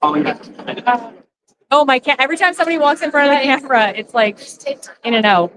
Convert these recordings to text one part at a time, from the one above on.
Oh, my cat! Every time somebody walks in front of the camera, it's like in and out.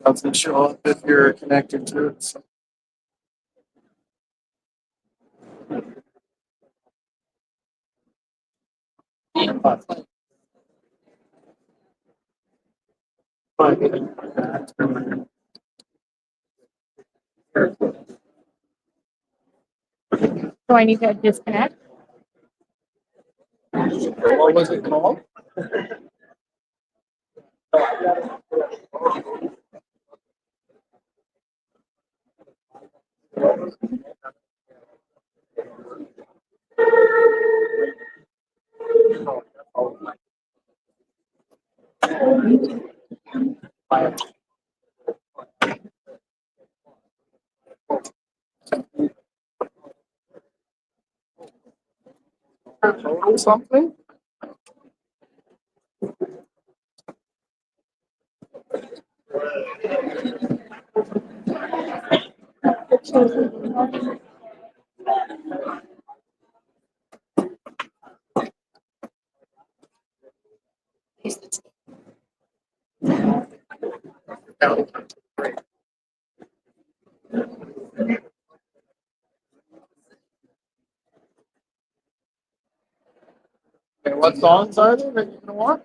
Doesn't show up if you're connected to it. So. So I need to disconnect. What was it called? Something? Okay, what songs are there that you can watch?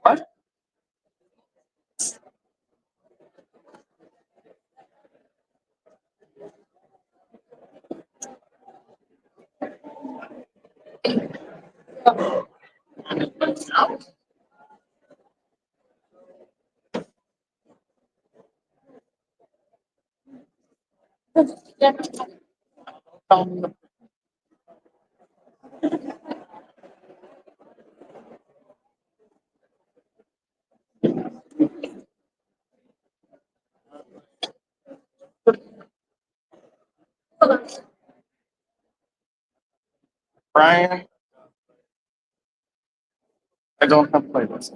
What? Brian, I don't have playlist.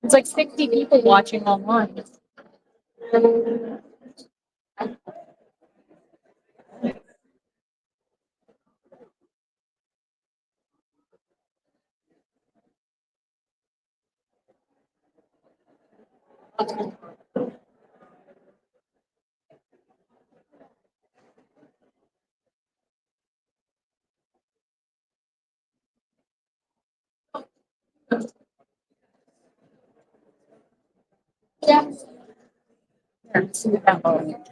It's like 60 people watching online. Yeah. Here, see the demo.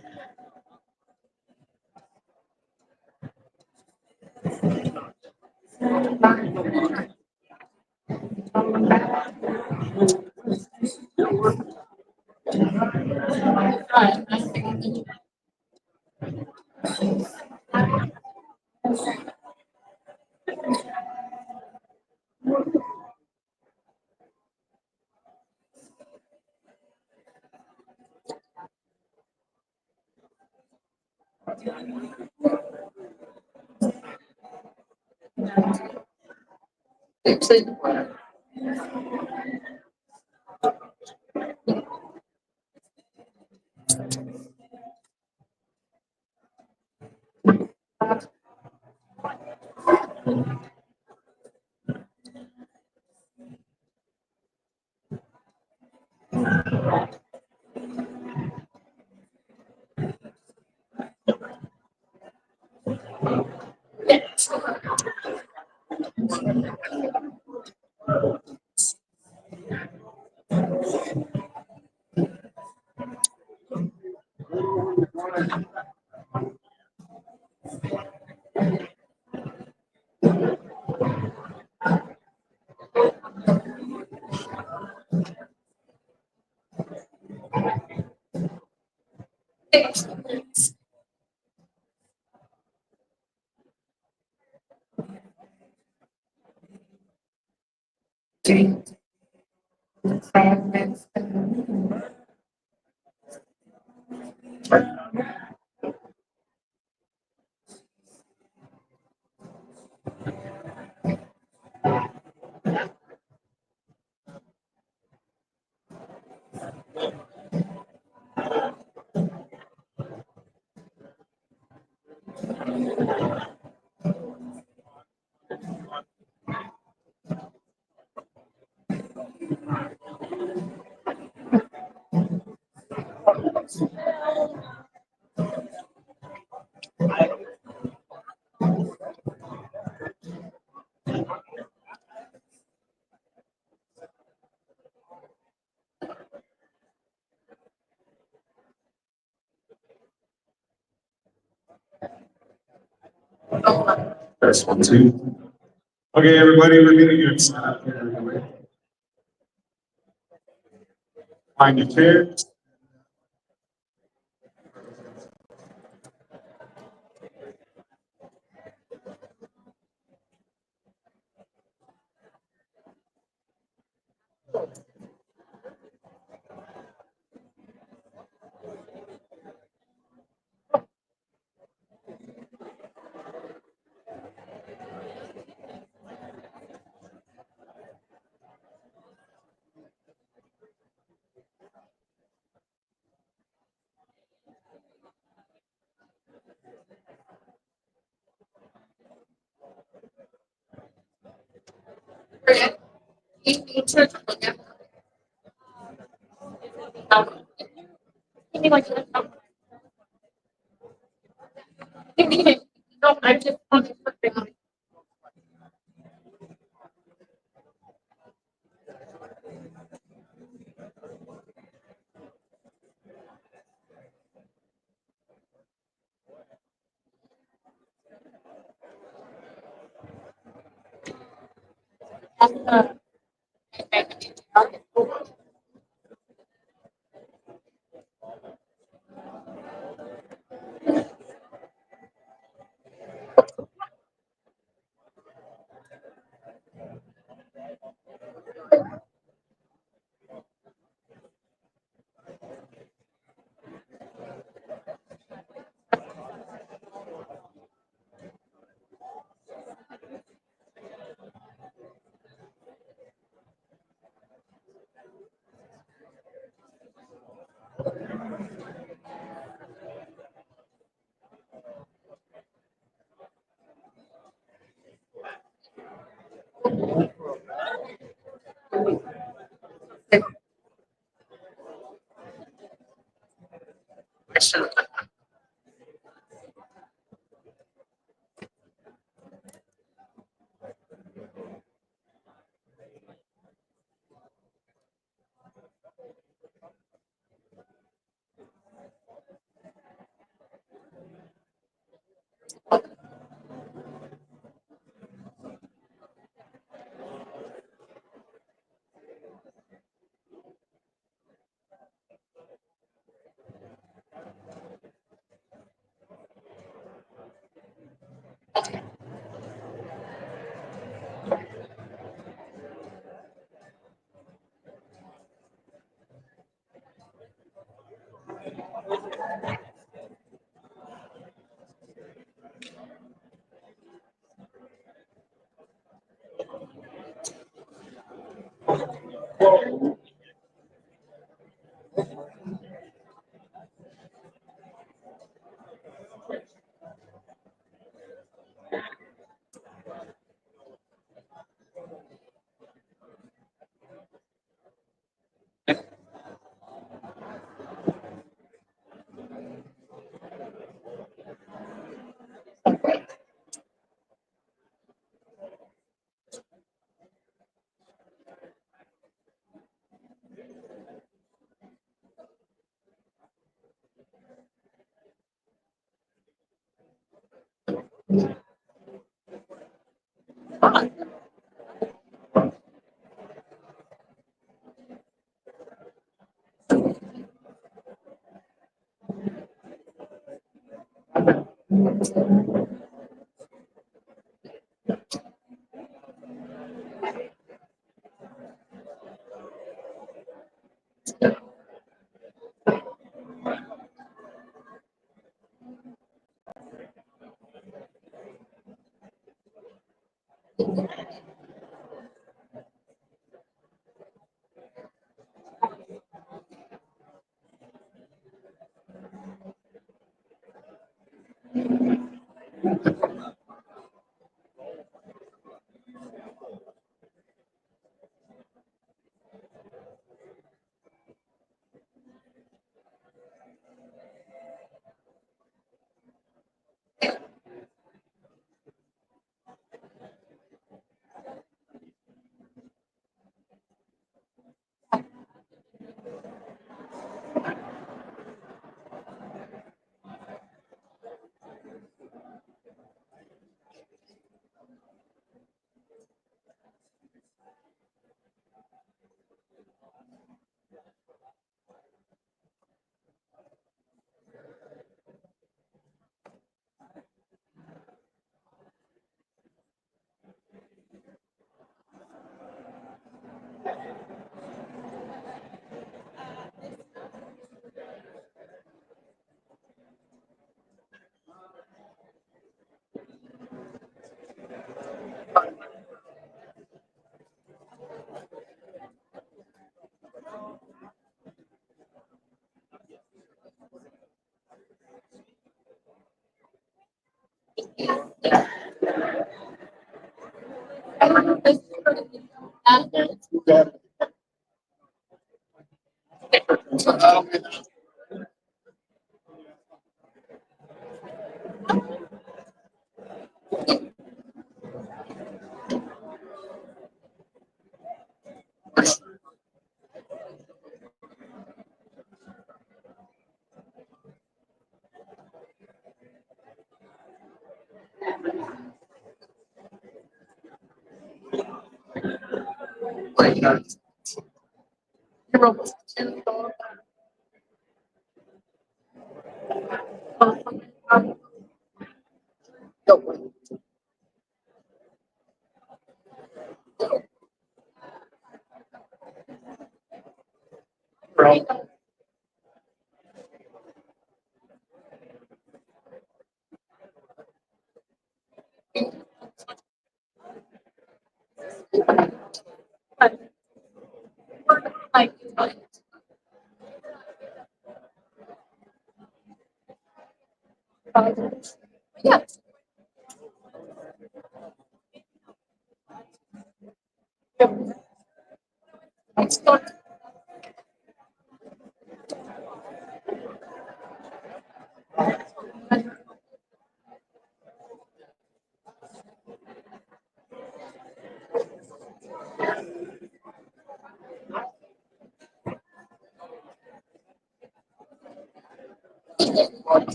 That's 1, 2. Okay, everybody, we're gonna get started. Find your chairs. No, I'm just on the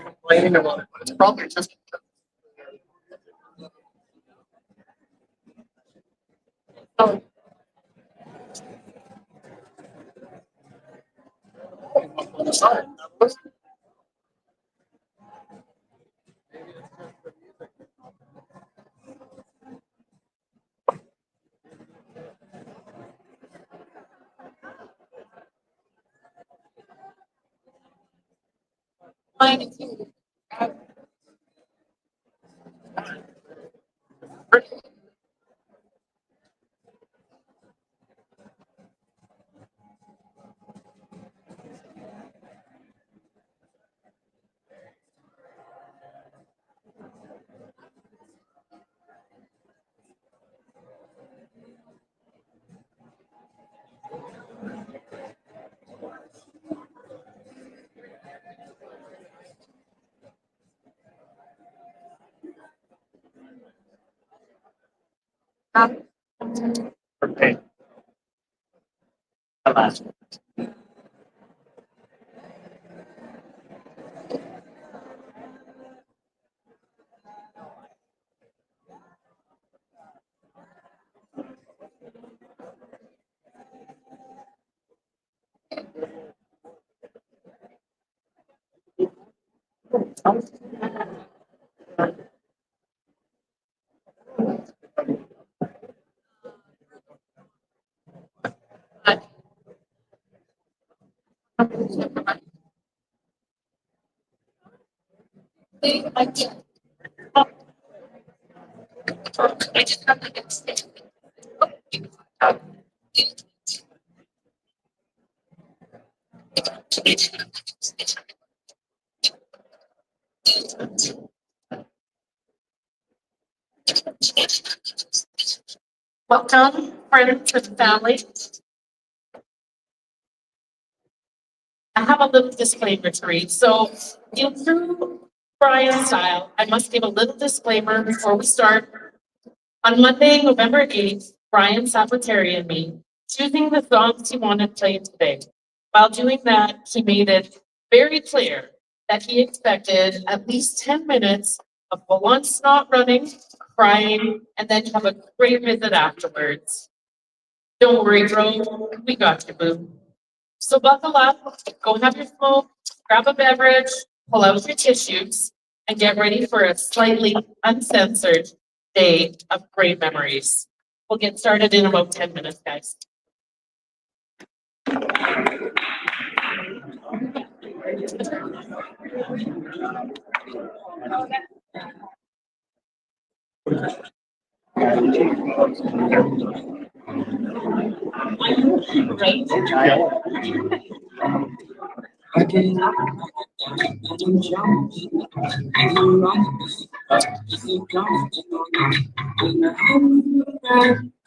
Complaining about it, but it's probably just. Oh. On the side. Okay. The last one. Welcome, friends and family. I have a little disclaimer to read. So, in true Brian style, I must give a little disclaimer before we start. On Monday, November 8th, Brian sat with Terry and me, choosing the songs he wanted played today. While doing that, he made it very clear that he expected at least 10 minutes of full-on snot running, crying, and then have a great visit afterwards. Don't worry, bro. We got you, boo. So buckle up, go have your smoke, grab a beverage, pull out your tissues, and get ready for a slightly uncensored day of great memories. We'll get started in about 10 minutes, guys.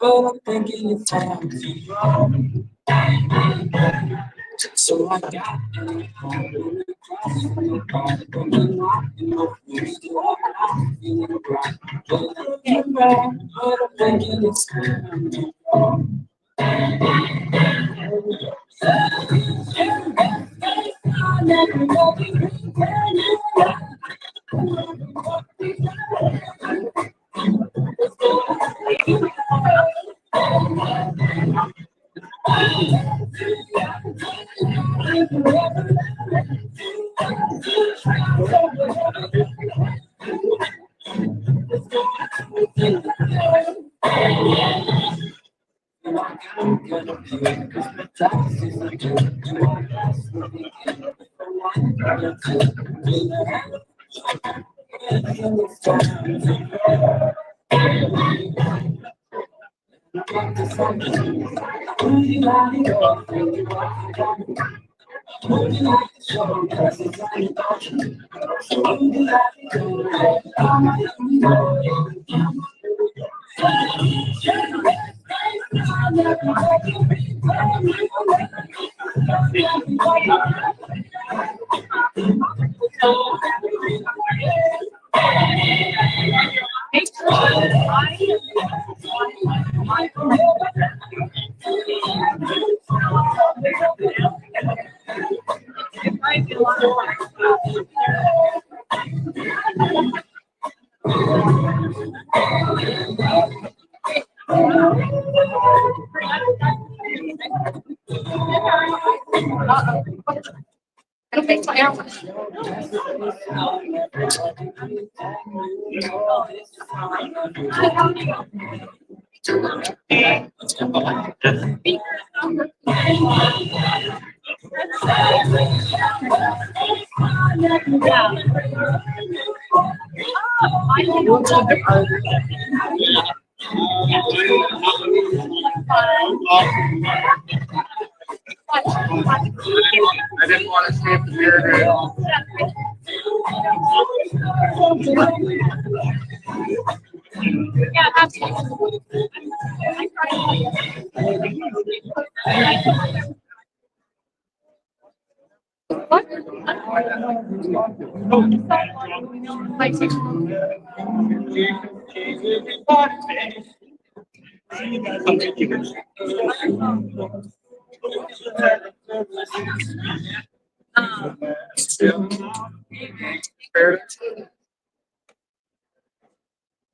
But I'm thinking it's time to go. So I got across from the car, but I'm not in my face. I'm feeling bright. But I'm looking back, but I'm thinking it's time to go. I never know I'm gonna be because my taxes are due. Do I last for the end of one or two? It's time to go. Who you like to go? Who you like to go? Who you like to show? Cause it's like a dog. So who you like to go? I didn't want to see if the beer. Yeah, absolutely.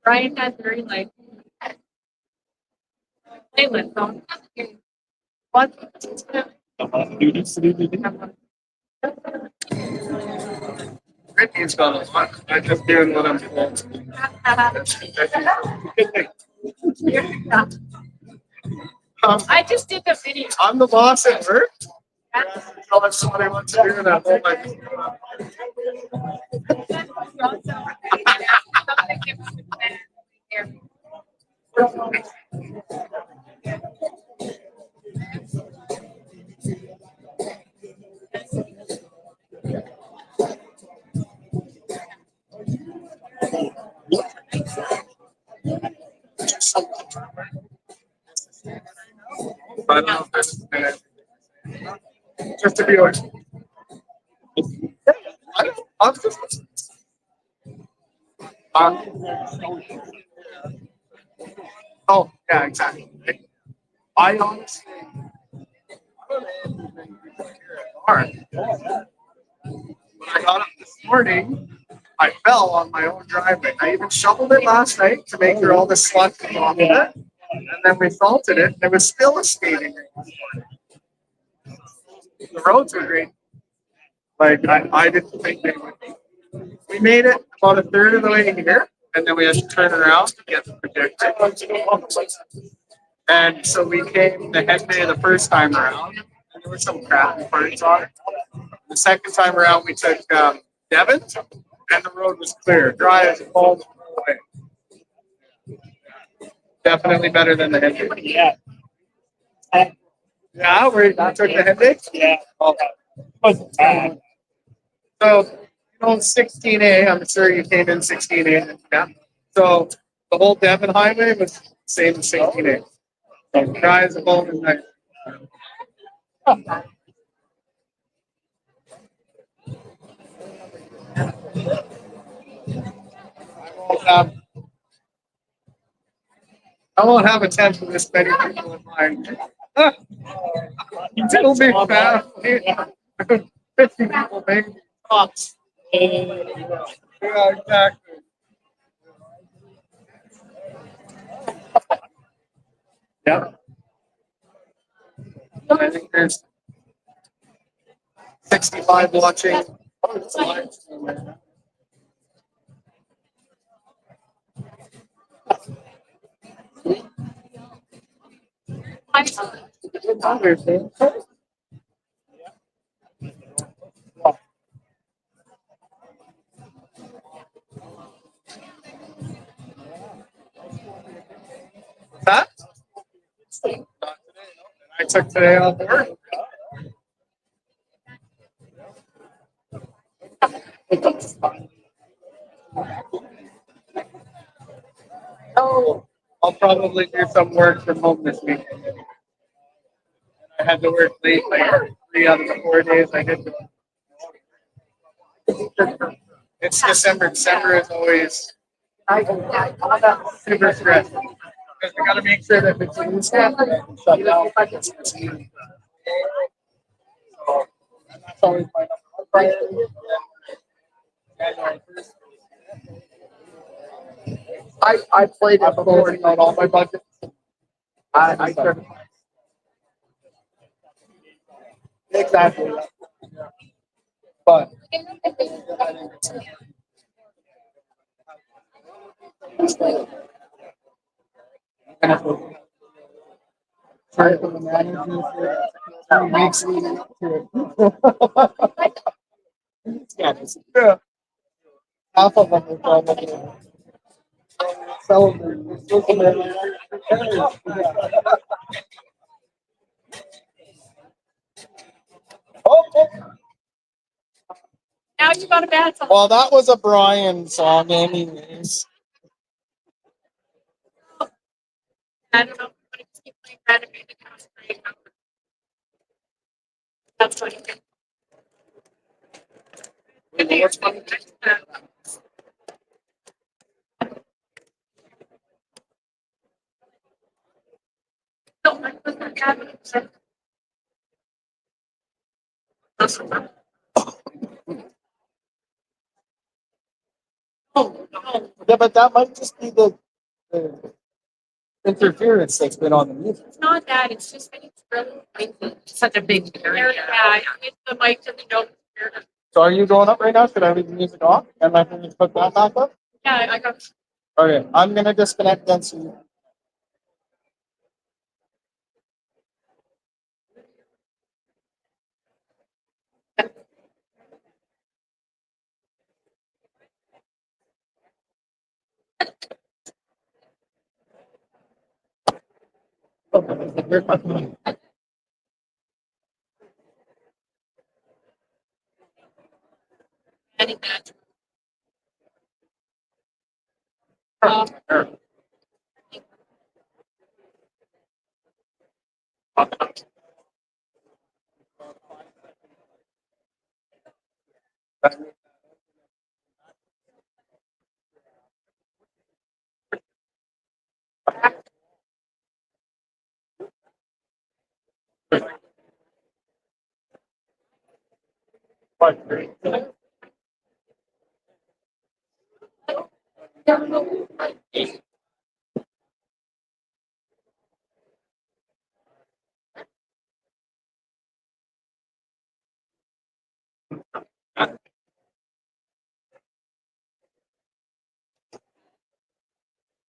Brian has very like playlist on. What? Brittany's got a lot. I just doing what I'm told. I just did the video. I'm the boss at work. Tell us somebody wants to do that. Oh my. I don't know if this is gonna, just to be honest. I don't, I'm just. Oh, yeah, exactly. I honestly. When I got up this morning, I fell on my own driveway. I even shoveled it last night to make sure all the sludge came off of it. And then we salted it, and there was still a skating rink this morning. The roads were great. Like, I didn't think they would be. We made it about a third of the way here, and then we had to turn around to get the projector. And so we came the head day the first time around, and there were some crappy parts on it. The second time around, we took Devon, and the road was clear, dry as a ball. Definitely better than the head day. Yeah. Yeah, we took the head day? Yeah. Wasn't bad. So, 16A, I'm sure you came in 16A. Yeah. So the whole Devon Highway was the same as 16A. So dry as a bone is nice. I won't have a tent for this many people in mind. It'll be fast. 50 people, maybe. Tops. Yeah, exactly. Yep. I think there's 65 watching. That? I took today off work. Oh, I'll probably do some work from home this week. I had to work late, like 3 out of the 4 days I did. It's December. December is always super stressful. Because we gotta make sure that the team's shut down. So, and that's always my number one priority. January 1st. I played it before working out all my budgets. I started. Exactly. Yeah. But try from the manager for 3 weeks leading up to it. Yeah. Half of them are probably celebrating. Oh, Now you got a bad song. well, that was a Brian song, anyways. I don't know. But it's keep playing Red and Make the House Great. That's funny. Good thing it's funny. No, I was not happy. Oh, no. Yeah, but that might just be the interference that's been on the music. It's not that. It's just that it's really noisy. Such a big area. Yeah, it's the mic to the note. So are you going up right now? Should I leave the music off? Am I going to put that back up? Yeah, I got. Okay, I'm gonna disconnect then. So Adding that.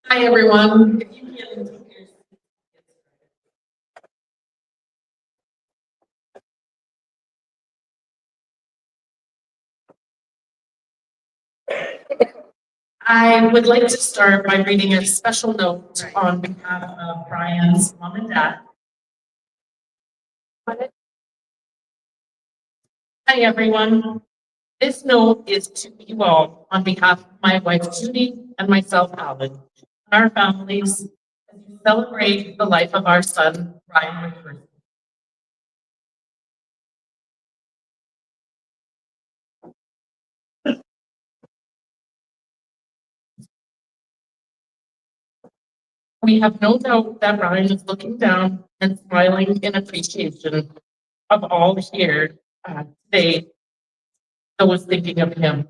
Hi, everyone. I would like to start by reading a special note on behalf of Brian's mom and dad. Hi, everyone. This note is to you all on behalf of my wife Judy and myself, Alan, and our families as we celebrate the life of our son, Brian McPherson. We have no doubt that Brian is looking down and smiling in appreciation of all here today that was thinking of him.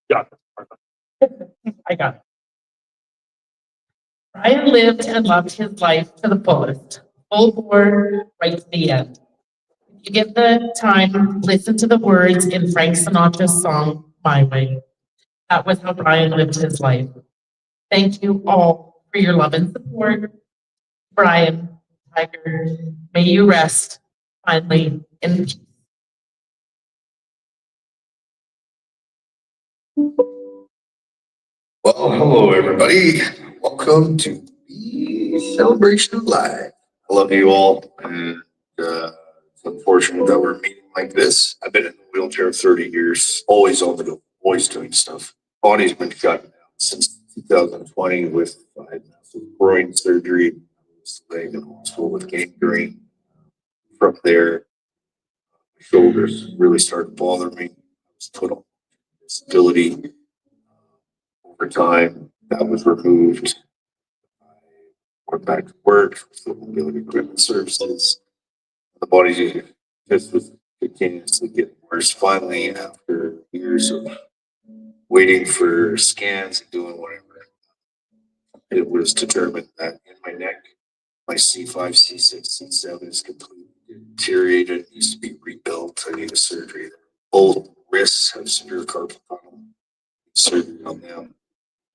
Yeah. I got it. Brian lived and loved his life to the fullest, full bore, right to the end. If you get the time, listen to the words in Frank Sinatra's song, My Way. That was how Brian lived his life. Thank you all for your love and support. Brian, Tiger, may you rest finally in peace. Well, hello, everybody. Welcome to the celebration of life. I love you all, and it's unfortunate that we're meeting like this. I've been in the wheelchair 30 years, always on the go, always doing stuff. Body's been shut down since 2020 with I had massive groin surgery. I was laying in the hospital with gangrene. From there, my shoulders really started to bother me. I was put on disability. Over time, that was removed. I went back to work for mobility equipment services. The body just was continuously getting worse. Finally, after years of waiting for scans and doing whatever, it was determined that in my neck, my C5, C6, C7 is completely deteriorated, needs to be rebuilt. I need a surgery. Both wrists have severe carpal tunnel surgery on them.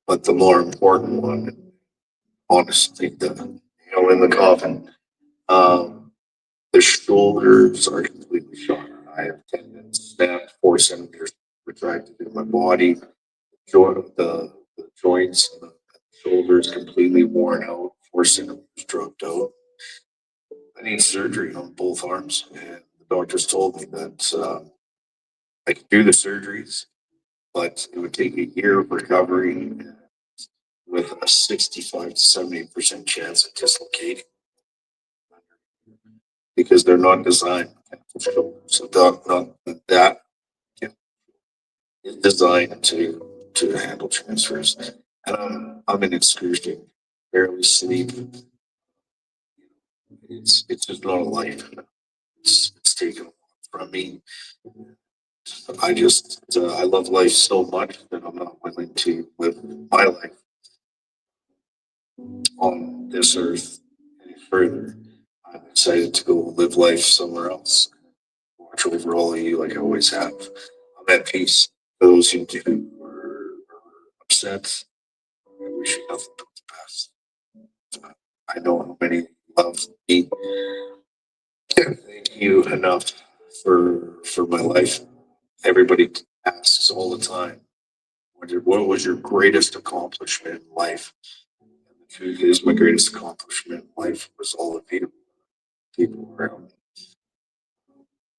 But the more important one, honestly, the nail in the coffin, the shoulders are completely shot. I have tendons snapped, 4 centimeters retracted in my body. The joints, the shoulders completely worn out, 4 centimeters dropped out. I need surgery on both arms, and the doctors told me that I could do the surgeries, but it would take a year of recovery with a 65 to 70% chance of dislocating because they're not designed. So not that is designed to handle transfers. And I'm in excruciating, barely sleep. It's just not a life. It's taken from me. I love life so much that I'm not willing to live my life on this earth any further. I'm excited to go live life somewhere else. Watch over all of you like I always have. I'm at peace. Those who do are upset, I wish you nothing but the best. I know how many love me. Can't thank you enough for my life. Everybody asks all the time, what was your greatest accomplishment in life? And the truth is, my greatest accomplishment in life was all of you, people around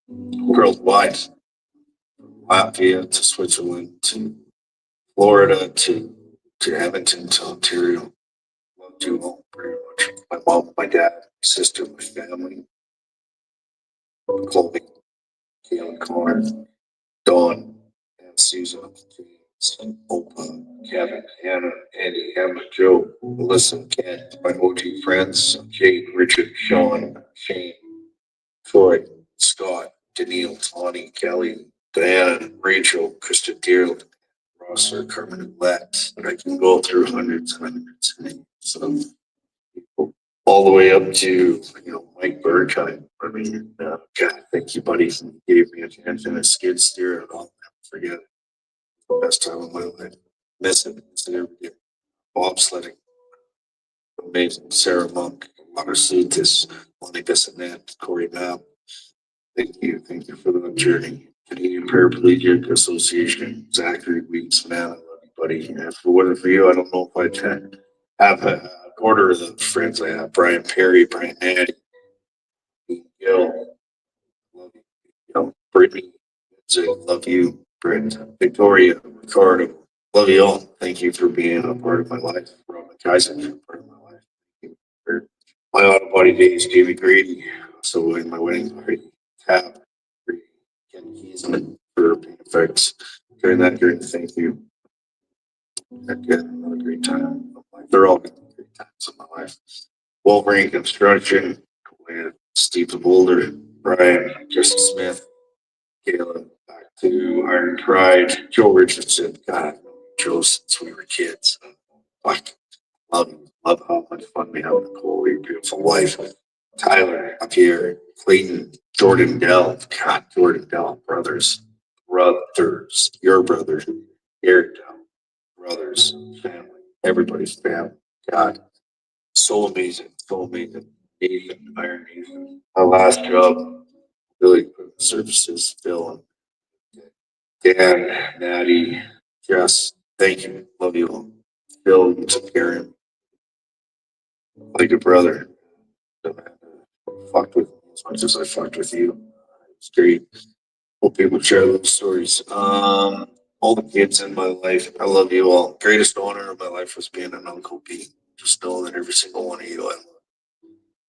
me, worldwide, from Latvia to Switzerland to Florida to Edmonton to Ontario. Loved you all pretty much. My mom, my dad, my sister, my family, Colby, Caitlin, Connor, Dawn, and Susan, James, Opa, Kevin, Hannah, Andy, Emma, Joe, Melissa, Ken, my OG friends, Jade, Richard, Sean, Shane, Troy, Scott, Daniil, Tawny, Kelly, Diana, Rachel, Krista Dearland, Rosser, Carmen, and Let. And I can go through hundreds and hundreds of names of people, all the way up to, Mike Burkheim. I mean, God, thank you, buddy. He gave me a chance in a skid steer, and I'll never forget it. The best time of my life. Miss it every day. Bobsledding, amazing. Sarah Monk, Water Cetus, Lonnie Bissonette, Corey Mapp. Thank you for the journey. Canadian Paraplegic Association, Zachary Weeks, man, I love you, buddy. And if it wasn't for you, I don't know if I'd have a quarter of the friends I have. Brian Perry, Brian Natty, Gil, love you. Brittany, love you. Brent, Victoria, Ricardo, love you all. Thank you for being a part of my life. Robin Kaiser, for part of my life. Thank you for my auto body days, Jamie Grady. So in my wedding party, Tab, Ken Keesman for being effects during that journey. Thank you. Again, another great time. They're all great times in my life. Wolverine Construction with Steve the Boulder, Brian, Justin Smith, Caleb, back to Iron Pride, Joe Richardson. God, Joe since we were kids. Fuck, love how much fun we have with Nicole, your beautiful wife. Tyler up here, Clayton, Jordan Dell. God, Jordan Dell, brothers, your brothers, Eric Dell, brothers, family, everybody's family. God, so amazing, so amazing. Nathan, Iron Nathan. My last job, really equipment services, Phil, Dan, Natty, Jess, thank you, love you all. Phil, you took care of him like a brother. Fucked with me as much as I fucked with you. It's great. Hope people share those stories. All the kids in my life, I love you all. Greatest honor of my life was being an Uncle P. Just know that every single one of you, I love.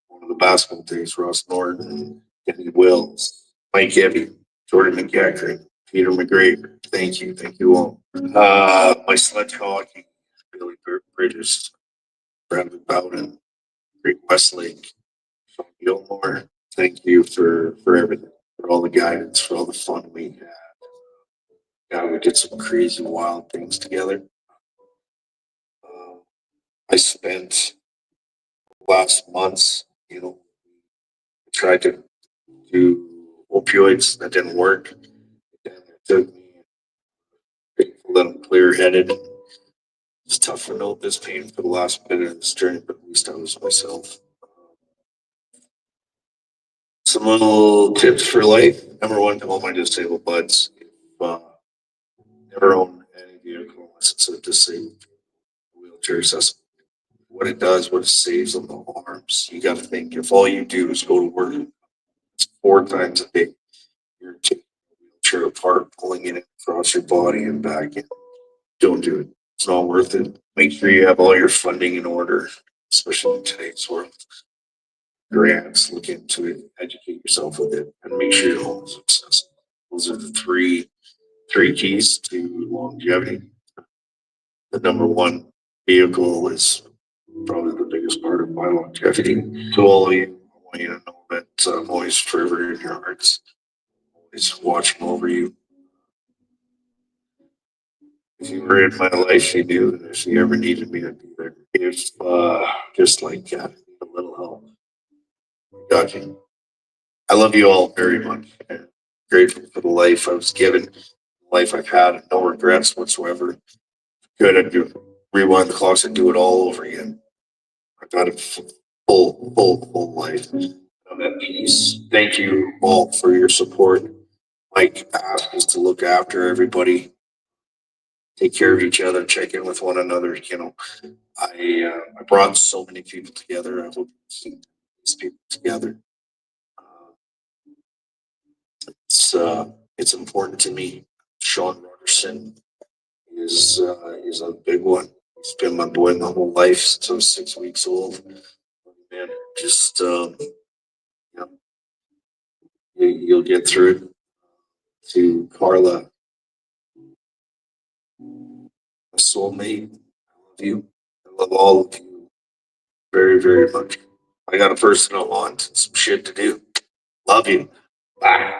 One of the basketball days, Ross Norton, Kenny Wills, Mike Evie, Jordan McGackern, Peter McGregor. Thank you all. My sledge hockey, Billy Bridges, Brandon Bowden, Great Westlake, Sean Gilmore. Thank you for everything, for all the guidance, for all the fun we had. God, we did some crazy, wild things together. I spent last months, tried to do opioids that didn't work. And it took me a little clear headed. It's tough to know this pain for the last bit of this journey, but at least I was myself. Some little tips for life. Number one, to all my disabled buds, never own any vehicle unless it's a disabled wheelchair accessible. What it does, what it saves on the arms. You got to think if all you do is go to work, it's 4 times a day. You're taking the wheelchair apart, pulling it across your body and back in. Don't do it. It's not worth it. Make sure you have all your funding in order, especially in today's world. Grants, look into it, educate yourself with it, and make sure your home is accessible. Those are the three keys to longevity. The number one vehicle is probably the biggest part of my longevity. To all of you, I want you to know that I'm always forever in your hearts, always watching over you. If you were in my life, you knew that if you ever needed me, I'd be there. If just like a little help, got you. I love you all very much. I'm grateful for the life I was given, the life I've had, no regrets whatsoever. Good, I'd rewind the clocks and do it all over again. I got a full life. I'm at peace. Thank you all for your support. Mike asked us to look after everybody, take care of each other, check in with one another. You know, I brought so many people together. I hope you keep these people together. It's important to me. Sean Rogerson is a big one. He's been my boy my whole life since I was 6 weeks old. Man, just you know, you'll get through it. To Carla, my soulmate, I love you. I love all of you very, very much. I got a personal want and some shit to do. Love you. Bye.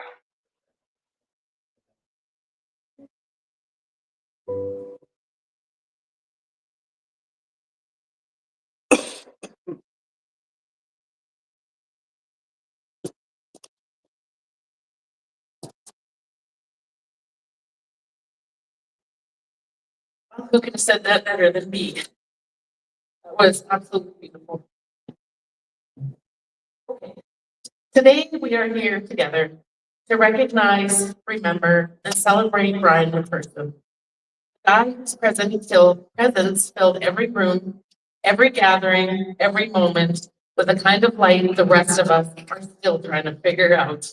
Who could have said that better than me? That was absolutely beautiful. Okay. Today we are here together to recognize, remember, and celebrate Brian McPherson. The guy whose presence filled every room, every gathering, every moment with a kind of light the rest of us are still trying to figure out.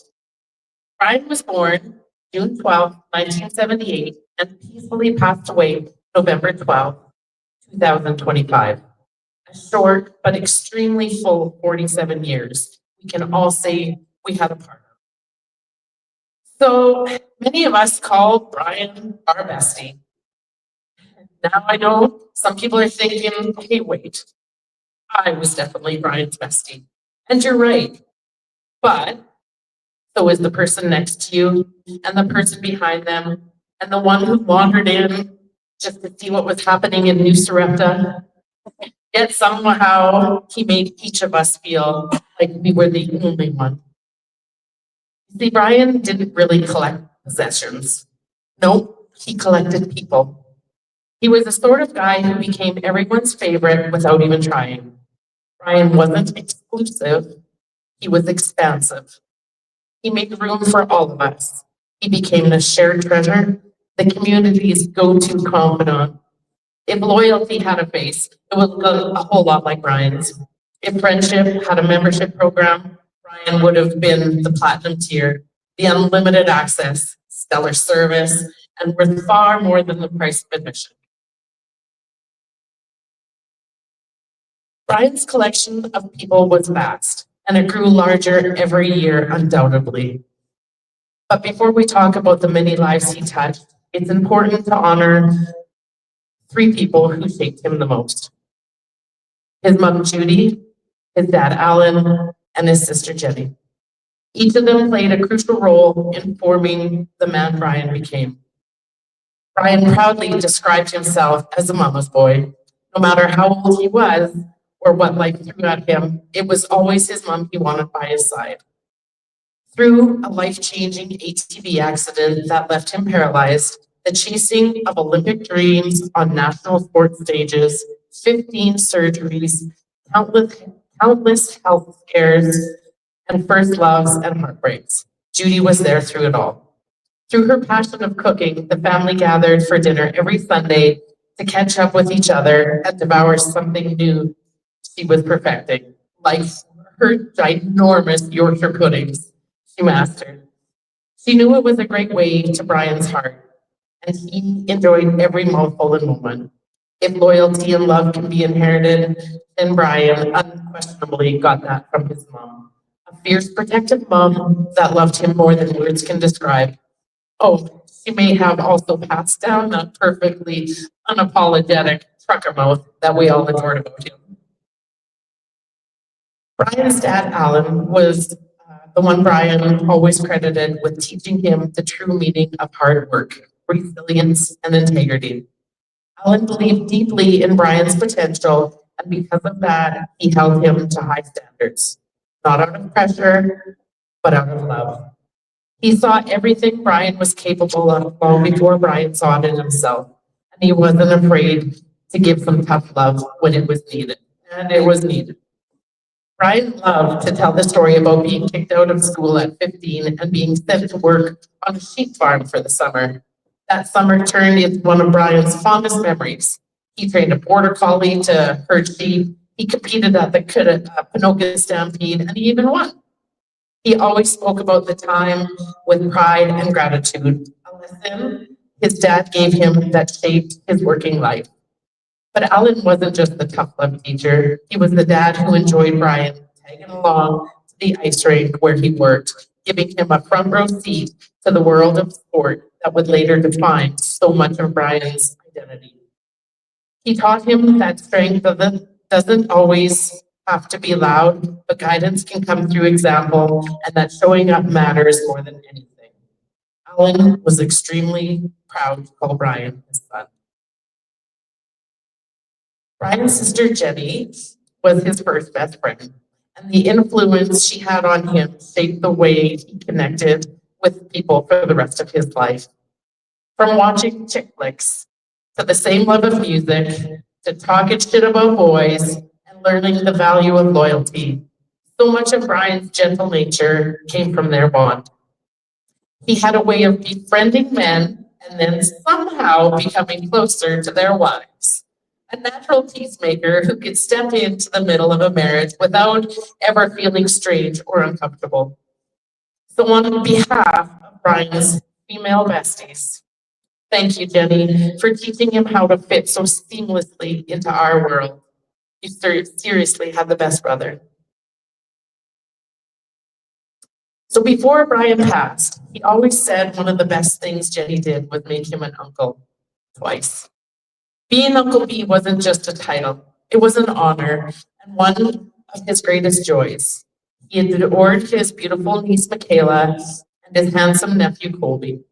Brian was born June 12, 1978, and peacefully passed away November 12, 2025. A short but extremely full 47 years. We can all say we had a part of. So many of us call Brian our bestie. Now I know some people are thinking, hey, wait, I was definitely Brian's bestie. And you're right. But so is the person next to you and the person behind them and the one who wandered in just to see what was happening in New Sarepta. Yet somehow he made each of us feel like we were the only one. See, Brian didn't really collect possessions. Nope, he collected people. He was the sort of guy who became everyone's favorite without even trying. Brian wasn't exclusive, he was expansive. He made room for all of us. He became a shared treasure, the community's go-to confidant. If loyalty had a face, it would look a whole lot like Brian's. If friendship had a membership program, Brian would have been the platinum tier, the unlimited access, stellar service, and worth far more than the price of admission. Brian's collection of people was vast, and it grew larger every year, undoubtedly. But before we talk about the many lives he touched, it's important to honor 3 people who shaped him the most. His mom, Judy, his dad, Alan, and his sister, Jenny. Each of them played a crucial role in forming the man Brian became. Brian proudly described himself as a mama's boy. No matter how old he was or what life threw at him, it was always his mom he wanted by his side. Through a life-changing ATV accident that left him paralyzed, the chasing of Olympic dreams on national sports stages, 15 surgeries, countless health scares, and first loves and heartbreaks. Judy was there through it all. Through her passion of cooking, the family gathered for dinner every Sunday to catch up with each other and devour something new she was perfecting, like her ginormous Yorkshire puddings she mastered. She knew it was a great way to Brian's heart, and he enjoyed every mouthful and moment. If loyalty and love can be inherited, then Brian unquestionably got that from his mom. A fierce, protective mom that loved him more than words can describe. Oh, she may have also passed down that perfectly unapologetic trucker mouth that we all adored about him. Brian's dad, Alan, was the one Brian always credited with teaching him the true meaning of hard work, resilience, and integrity. Alan believed deeply in Brian's potential, and because of that, he held him to high standards, not out of pressure, but out of love. He saw everything Brian was capable of long before Brian saw it in himself, and he wasn't afraid to give some tough love when it was needed, and it was needed. Brian loved to tell the story about being kicked out of school at 15 and being sent to work on a sheep farm for the summer. That summer turned into one of Brian's fondest memories. He trained a border collie to herd sheep. He competed at the Pinoka Stampede, and he even won. He always spoke about the time with pride and gratitude, a lesson his dad gave him that shaped his working life. But Alan wasn't just the tough love teacher. He was the dad who enjoyed Brian tagging along to the ice rink where he worked, giving him a front row seat to the world of sport that would later define so much of Brian's identity. He taught him that strength doesn't always have to be loud, but guidance can come through example, and that showing up matters more than anything. Alan was extremely proud to call Brian his son. Brian's sister Jenny was his first best friend, and the influence she had on him shaped the way he connected with people for the rest of his life. From watching chick flicks to the same love of music to talking shit about boys and learning the value of loyalty, so much of Brian's gentle nature came from their bond. He had a way of befriending men and then somehow becoming closer to their wives. A natural peacemaker who could step into the middle of a marriage without ever feeling strange or uncomfortable. So on behalf of Brian's female besties, thank you, Jenny, for teaching him how to fit so seamlessly into our world. You seriously had the best brother. So before Brian passed, he always said one of the best things Jenny did was make him an uncle twice. Being Uncle B wasn't just a title, it was an honor and one of his greatest joys. He adored his beautiful niece Michaela and his handsome nephew Colby.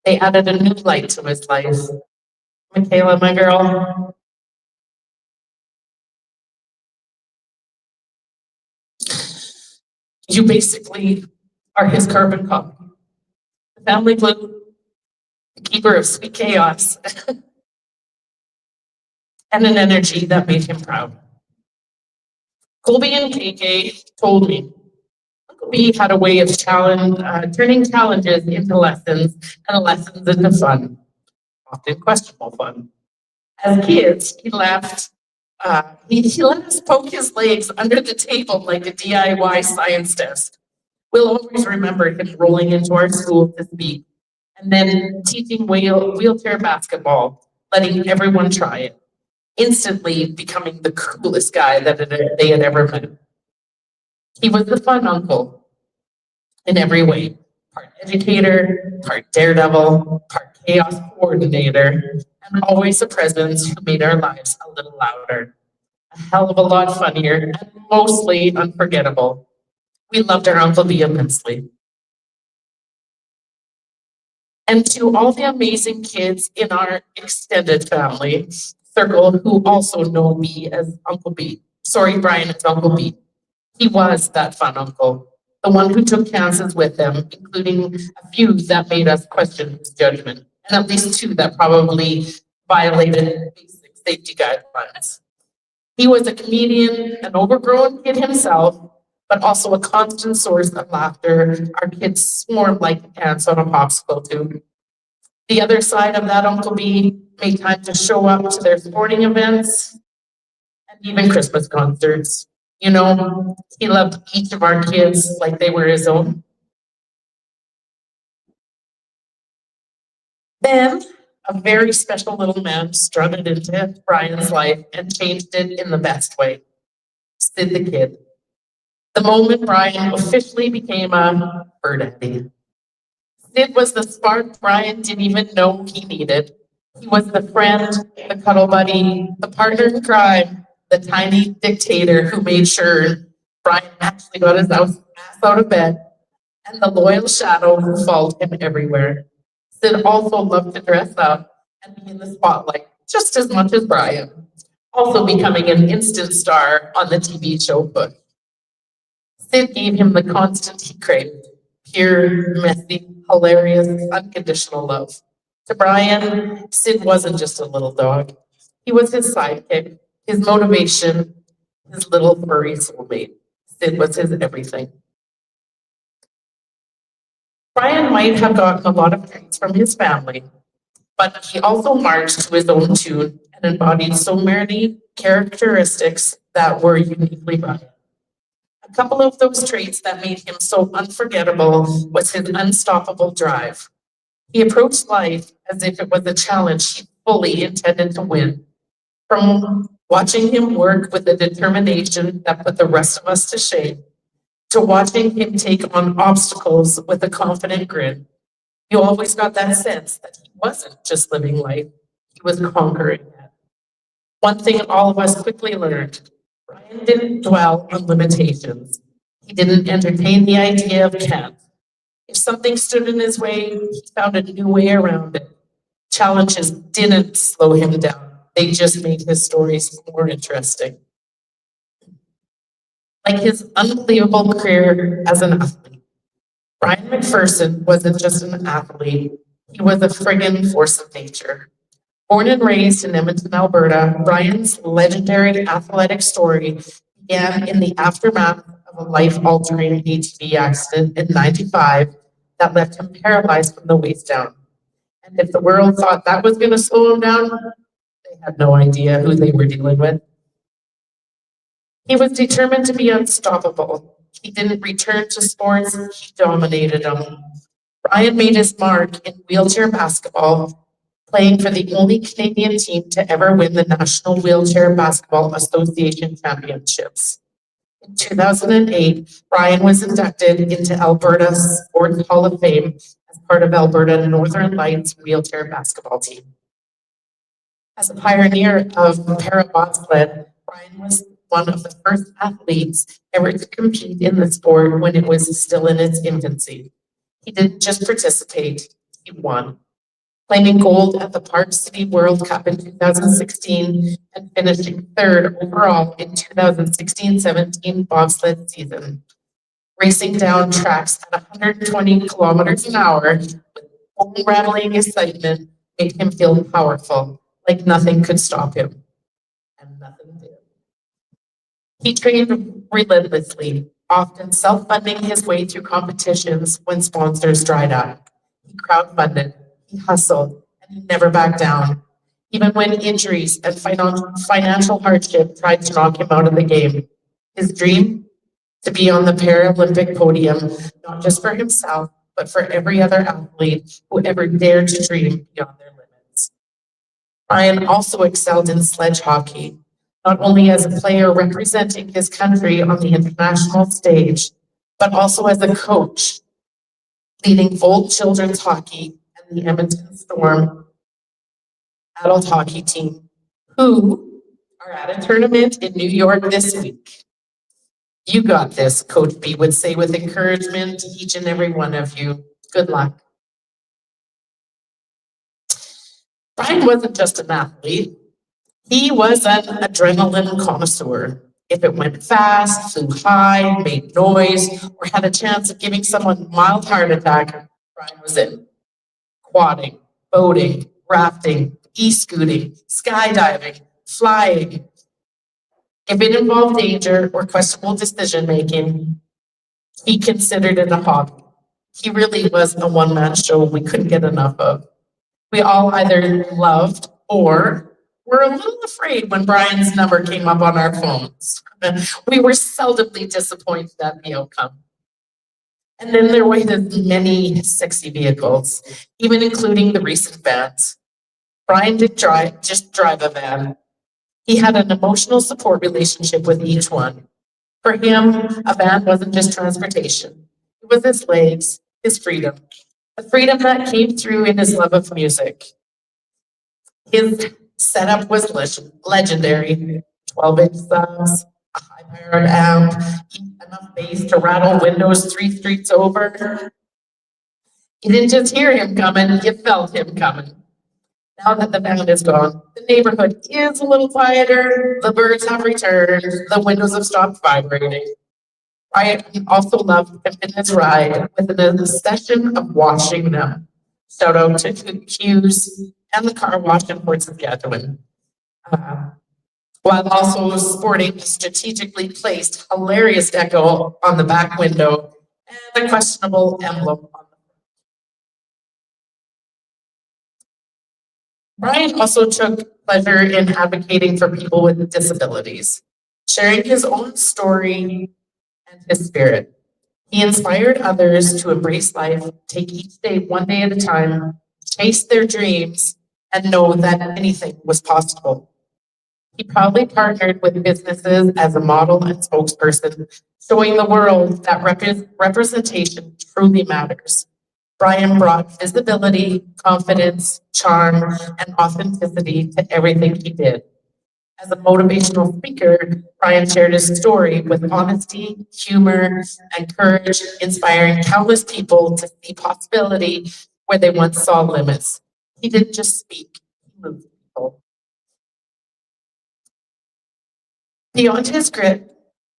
They added a new light to his life. Michaela, my girl. You basically are his carbon copy. The family glue, the keeper of sweet chaos, and an energy that made him proud. Colby and KK told me Uncle B had a way of turning challenges into lessons and lessons into fun, often questionable fun. As kids, he let us poke his legs under the table like a DIY science test. We'll always remember him rolling into our school to speak and then teaching wheelchair basketball, letting everyone try it, instantly becoming the coolest guy that they had ever met. He was the fun uncle in every way, part educator, part daredevil, part chaos coordinator, and always a presence who made our lives a little louder, a hell of a lot funnier, and mostly unforgettable. We loved our Uncle B immensely. And to all the amazing kids in our extended family circle who also know me as Uncle B. Sorry, Brian, it's Uncle B. He was that fun uncle, the one who took chances with them, including a few that made us question his judgment, and at least two that probably violated basic safety guidelines. He was a comedian, an overgrown kid himself, but also a constant source of laughter. Our kids swarmed like ants on a popsicle tube. The other side of that Uncle B made time to show up to their sporting events and even Christmas concerts. You know, he loved each of our kids like they were his own. Then a very special little man strutted into Brian's life and changed it in the best way. Sid the Kid. The moment Brian officially became a bird daddy. Sid was the spark Brian didn't even know he needed. He was the friend, the cuddle buddy, the partner in crime, the tiny dictator who made sure Brian actually got his ass out of bed, and the loyal shadow who followed him everywhere. Sid also loved to dress up and be in the spotlight just as much as Brian, also becoming an instant star on the TV show Push. Sid gave him the constant he craved, pure, messy, hilarious, unconditional love. To Brian, Sid wasn't just a little dog. He was his sidekick, his motivation, his little furry soulmate. Sid was his everything. Brian might have gotten a lot of treats from his family, but he also marched to his own tune and embodied so many characteristics that were uniquely Brian. A couple of those traits that made him so unforgettable was his unstoppable drive. He approached life as if it was a challenge he fully intended to win. From watching him work with a determination that put the rest of us to shame, to watching him take on obstacles with a confident grin, you always got that sense that he wasn't just living life, he was conquering it. One thing all of us quickly learned, Brian didn't dwell on limitations. He didn't entertain the idea of can't. If something stood in his way, he found a new way around it. Challenges didn't slow him down. They just made his stories more interesting. Like his unbelievable career as an athlete, Brian McPherson wasn't just an athlete, he was a friggin' force of nature. Born and raised in Edmonton, Alberta, Brian's legendary athletic story began in the aftermath of a life-altering ATV accident in '95 that left him paralyzed from the waist down. And if the world thought that was going to slow him down, they had no idea who they were dealing with. He was determined to be unstoppable. He didn't return to sports, he dominated them. Brian made his mark in wheelchair basketball, playing for the only Canadian team to ever win the National Wheelchair Basketball Association Championships. In 2008, Brian was inducted into Alberta's Sports Hall of Fame as part of Alberta Northern Lights wheelchair basketball team. As a pioneer of para-bobsled, Brian was one of the first athletes ever to compete in the sport when it was still in its infancy. He didn't just participate, he won, claiming gold at the Park City World Cup in 2016 and finishing third overall in 2016-17 bobsled season. Racing down tracks at 120 kilometers an hour with bone-rattling excitement made him feel powerful, like nothing could stop him. And nothing did. He trained relentlessly, often self-funding his way through competitions when sponsors dried up. He crowdfunded, he hustled, and he never backed down, even when injuries and financial hardship tried to knock him out of the game. His dream? To be on the Paralympic podium, not just for himself, but for every other athlete who ever dared to dream beyond their limits. Brian also excelled in sledge hockey, not only as a player representing his country on the international stage, but also as a coach, leading Volt Children's Hockey and the Edmonton Storm adult hockey team, who are at a tournament in New York this week. You got this, Coach B would say with encouragement to each and every one of you. Good luck. Brian wasn't just an athlete. He was an adrenaline connoisseur. If it went fast, flew high, made noise, or had a chance of giving someone a mild heart attack, Brian was in. Quadding, boating, rafting, e-scooting, skydiving, flying. If it involved danger or questionable decision-making, he considered it a hobby. He really was a one-man show we couldn't get enough of. We all either loved or were a little afraid when Brian's number came up on our phones. We were seldomly disappointed at the outcome. And then there were the many sexy vehicles, even including the recent vans. Brian didn't just drive a van. He had an emotional support relationship with each one. For him, a van wasn't just transportation. It was his legs, his freedom. The freedom that came through in his love of music. His setup was legendary. 12-inch subs, a high-powered amp, enough bass to rattle windows 3 streets over. You didn't just hear him coming, you felt him coming. Now that the band is gone, the neighborhood is a little quieter, the birds have returned, the windows have stopped vibrating. I also loved his ride with an obsession of washing them. Shout out to Hughes and the car wash in Port Saskatchewan. While also sporting a strategically placed hilarious deco on the back window and a questionable emblem on the Brian also took pleasure in advocating for people with disabilities, sharing his own story and his spirit. He inspired others to embrace life, take each day one day at a time, chase their dreams, and know that anything was possible. He proudly partnered with businesses as a model and spokesperson, showing the world that representation truly matters. Brian brought visibility, confidence, charm, and authenticity to everything he did. As a motivational speaker, Brian shared his story with honesty, humor, and courage, inspiring countless people to see possibility where they once saw limits. He didn't just speak, he moved people. Beyond his grit,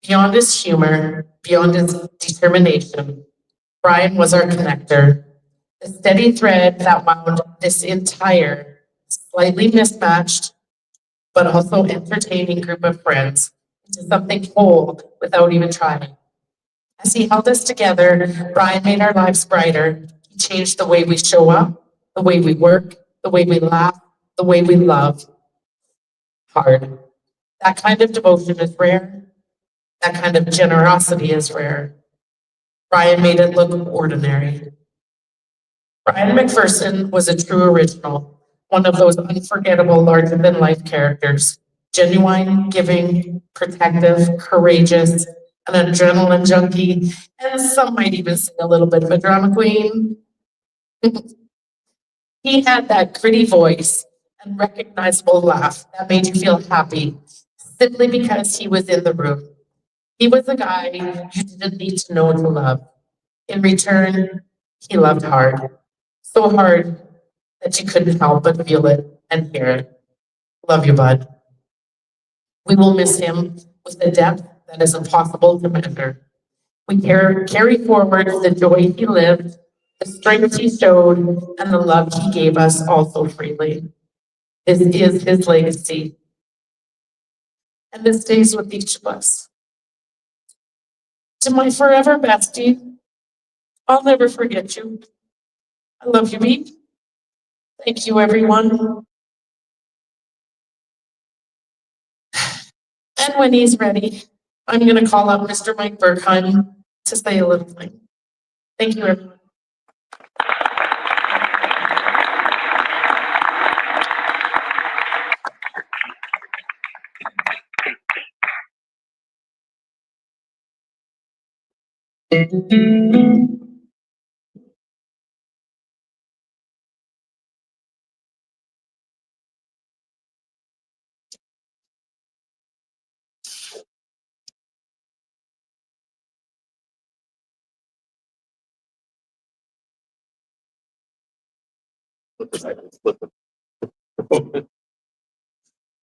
beyond his humor, beyond his determination, Brian was our connector, the steady thread that wound this entire, slightly mismatched, but also entertaining group of friends into something whole without even trying. As he held us together, Brian made our lives brighter. He changed the way we show up, the way we work, the way we laugh, the way we love. Hard. That kind of devotion is rare. That kind of generosity is rare. Brian made it look ordinary. Brian McPherson was a true original, one of those unforgettable larger-than-life characters. Genuine, giving, protective, courageous, an adrenaline junkie, and some might even say a little bit of a drama queen. He had that gritty voice and recognizable laugh that made you feel happy simply because he was in the room. He was a guy you didn't need to know to love. In return, he loved hard. So hard that you couldn't help but feel it and hear it. Love you, bud. We will miss him with a depth that is impossible to measure. We carry forward the joy he lived, the strength he showed, and the love he gave us all so freely. This is his legacy. And this stays with each of us. To my forever bestie, I'll never forget you. I love you, Beep. Thank you, everyone. And when he's ready, I'm going to call up Mr. Mike Bergheim to say a little thing. Thank you, everyone.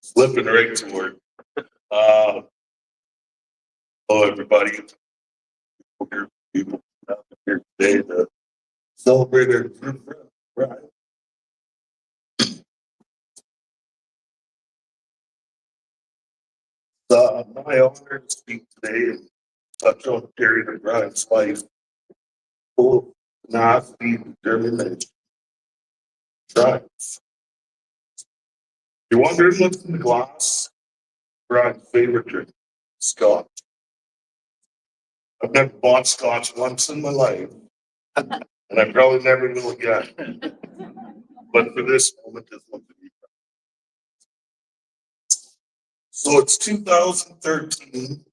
Slipping right to work. Hello, everybody. We're here today to celebrate our good friend, Brian. My honor to speak today and touch on a period of Brian's life full of nasty determination. Drives. You're wondering what's in the glass? Brian's favorite drink, Scotch. I've never bought Scotch once in my life, and I probably never will again. But for this moment, this one to be. So it's 2013,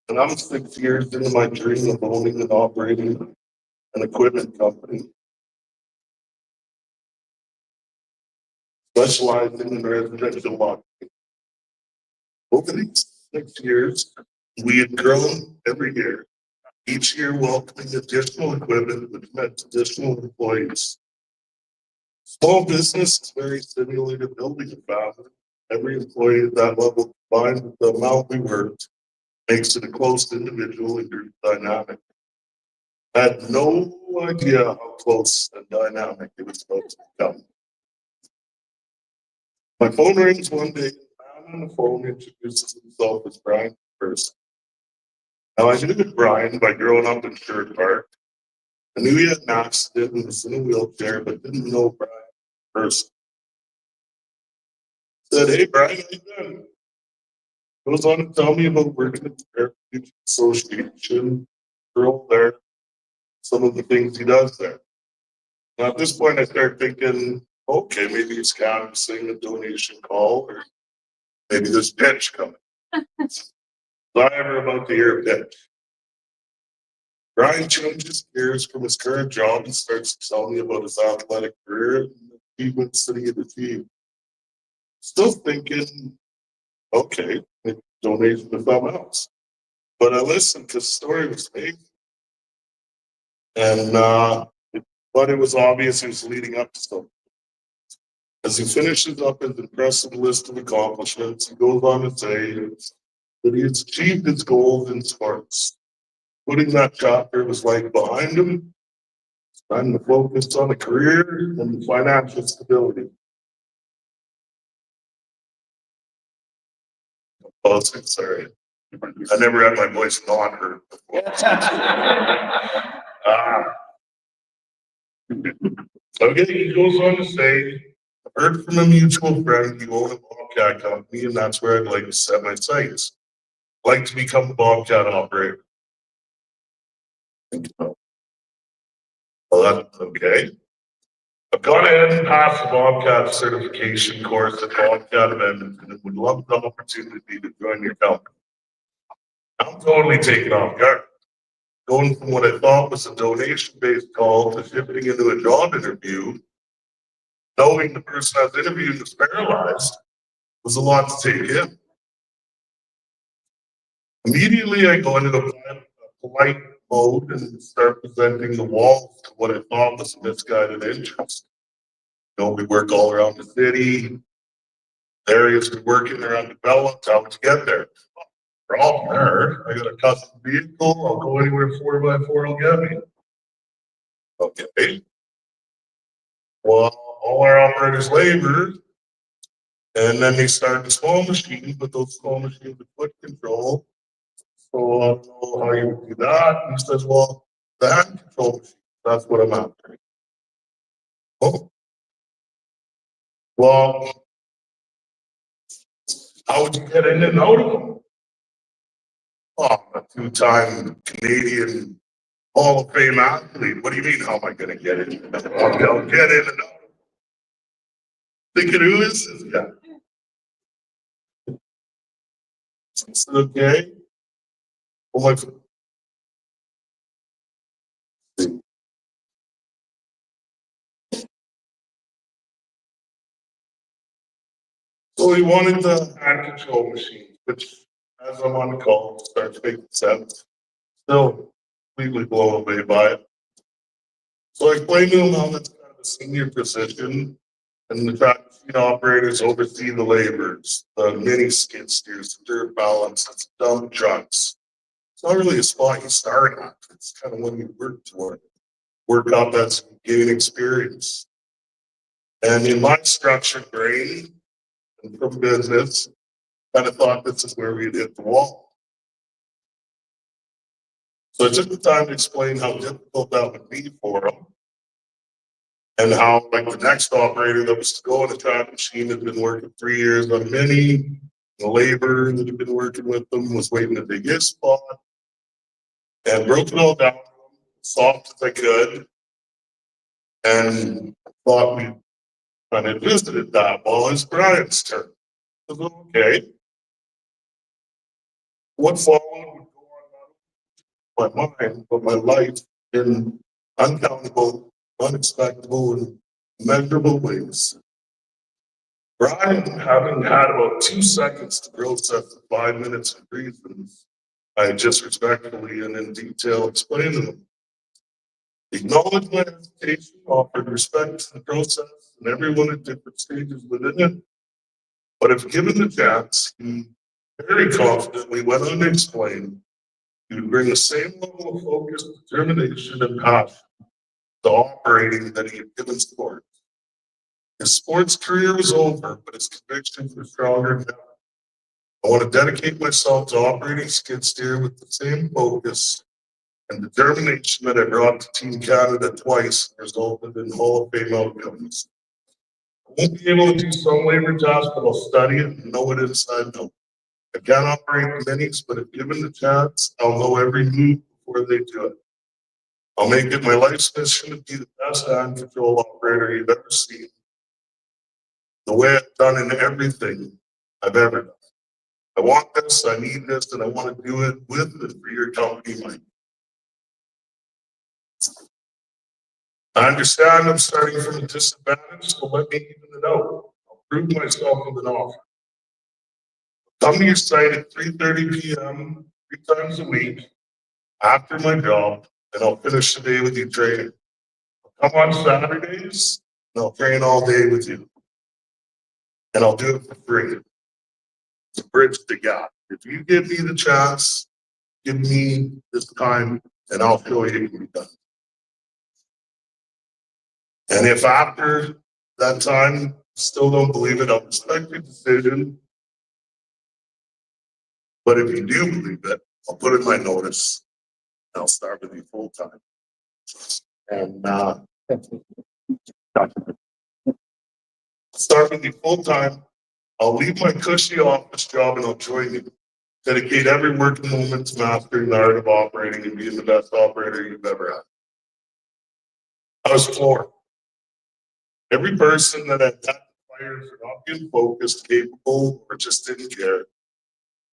and I'm 6 years into my dream of owning and operating an equipment company, specializing in residential marketing. Over these 6 years, we had grown every year, each year welcoming additional equipment, which meant additional employees. Small business is very similar to building a family. Every employee at that level, combined with the amount we worked, makes it a close individual and group dynamic. I had no idea how close and dynamic it was going to become. My phone rings one day, the man on the phone introduces himself as Brian McPherson. Now, I knew Brian by growing up in Sherwood Park. I knew he had an accident and was in a wheelchair, but didn't know Brian McPherson. Said, hey, Brian, how you doing? Goes on to tell me about working at the Paraplegic Association, girl there, some of the things he does there. Now, at this point, I start thinking, okay, maybe he's canvassing a donation call, or maybe there's a pitch coming. So I'm ever about to hear a pitch. Brian changes gears from his current job and starts to tell me about his athletic career and the achievements that he had achieved. Still thinking, okay, maybe donation to something else. But I listened because the story was amazing. And but it was obvious he was leading up to something. As he finishes up his impressive list of accomplishments, he goes on to say that he has achieved his goals in sports. Putting that chapter was like behind him, trying to focus on a career and financial stability. Oh, sorry. I never had my voice not heard before. Okay, he goes on to say, I heard from a mutual friend you own a Bobcat company, and that's where I'd like to set my sights. I'd like to become a Bobcat operator. Well, that's okay. I've gone ahead and passed the Bobcat certification course at Bobcat Edmonton and would love the opportunity to join your company. I'm totally taken off guard. Going from what I thought was a donation-based call to shifting into a job interview, knowing the person I was interviewing was paralyzed, was a lot to take in. Immediately, I go into a polite mode and start presenting the walls to what I thought was a misguided interest. You know, we work all around the city, areas we work in around developed, how would you get there? Problem there, I got a custom vehicle, I'll go anywhere 4x4 will get me. Okay. Well, all our operators labor, and then they start the small machines, but those small machines with foot control. So I don't know how you would do that. And he says, well, the hand control machine, that's what I'm after. Oh. Well, how would you get in and out of them? Oh, I'm a two-time Canadian Hall of Fame athlete. What do you mean, how am I going to get in? I'll get in and out. Thinking, who is this guy? It's okay. Well, so he wanted the hand control machine, which, as I'm on the call, starts making sense. Still completely blown away by it. So I explained to him how that's kind of a senior position, and the track machine operators oversee the laborers, the mini skid steers, the dirt balances, dump trucks. It's not really a spot you start at. It's kind of when you work toward. Work up as you gain experience. And in my structured brain and from business, kind of thought this is where we'd hit the wall. So I took the time to explain how difficult that would be for them. And how, like, the next operator that was to go on the trap machine had been working 3 years on a mini. The labor that had been working with them was waiting to take his spot. And broke it all down, soft as I could. And thought we kind of visited that. Well, it's Brian's turn. I said, okay. What followed would go on my mind, but my life in uncountable, unexpected, and measurable ways. Brian, having had about 2 seconds to process the 5 minutes of reasons, I just respectfully and in detail explained to them. Acknowledged my hesitation, offered respect to the process and everyone at different stages within it. But if given the chance, he very confidently went on to explain he would bring the same level of focus, determination, and passion to operating that he had given sport. His sports career was over, but his convictions were stronger now. I want to dedicate myself to operating skid steer with the same focus and determination that I brought to Team Canada twice and resulted in Hall of Fame outcomes. I won't be able to do some labor tasks, but I'll study it and know it inside out. I can't operate minis, but if given the chance, I'll know every move before they do it. I'll make it my life's mission to be the best hand control operator you've ever seen. The way I've done in everything I've ever done. I want this, I need this, and I want to do it with it for your company, Mike. I understand I'm starting from a disadvantage, so let me even it out. I'll prove myself with an offer. Come to your site at 3:30 p.m. 3 times a week after my job, and I'll finish the day with you training. I'll come on Saturdays, and I'll train all day with you. And I'll do it for free. To bridge the gap. If you give me the chance, give me this time, and I'll show you it can be done. And if after that time still don't believe it, I'll respect your decision. But if you do believe it, I'll put in my notice and I'll start with you full time. And start with you full time. I'll leave my cushy office job and I'll join you. Dedicate every working moment to mastering the art of operating and being the best operator you've ever had. I was floored. Every person that had that fire for not being focused, capable, or just didn't care.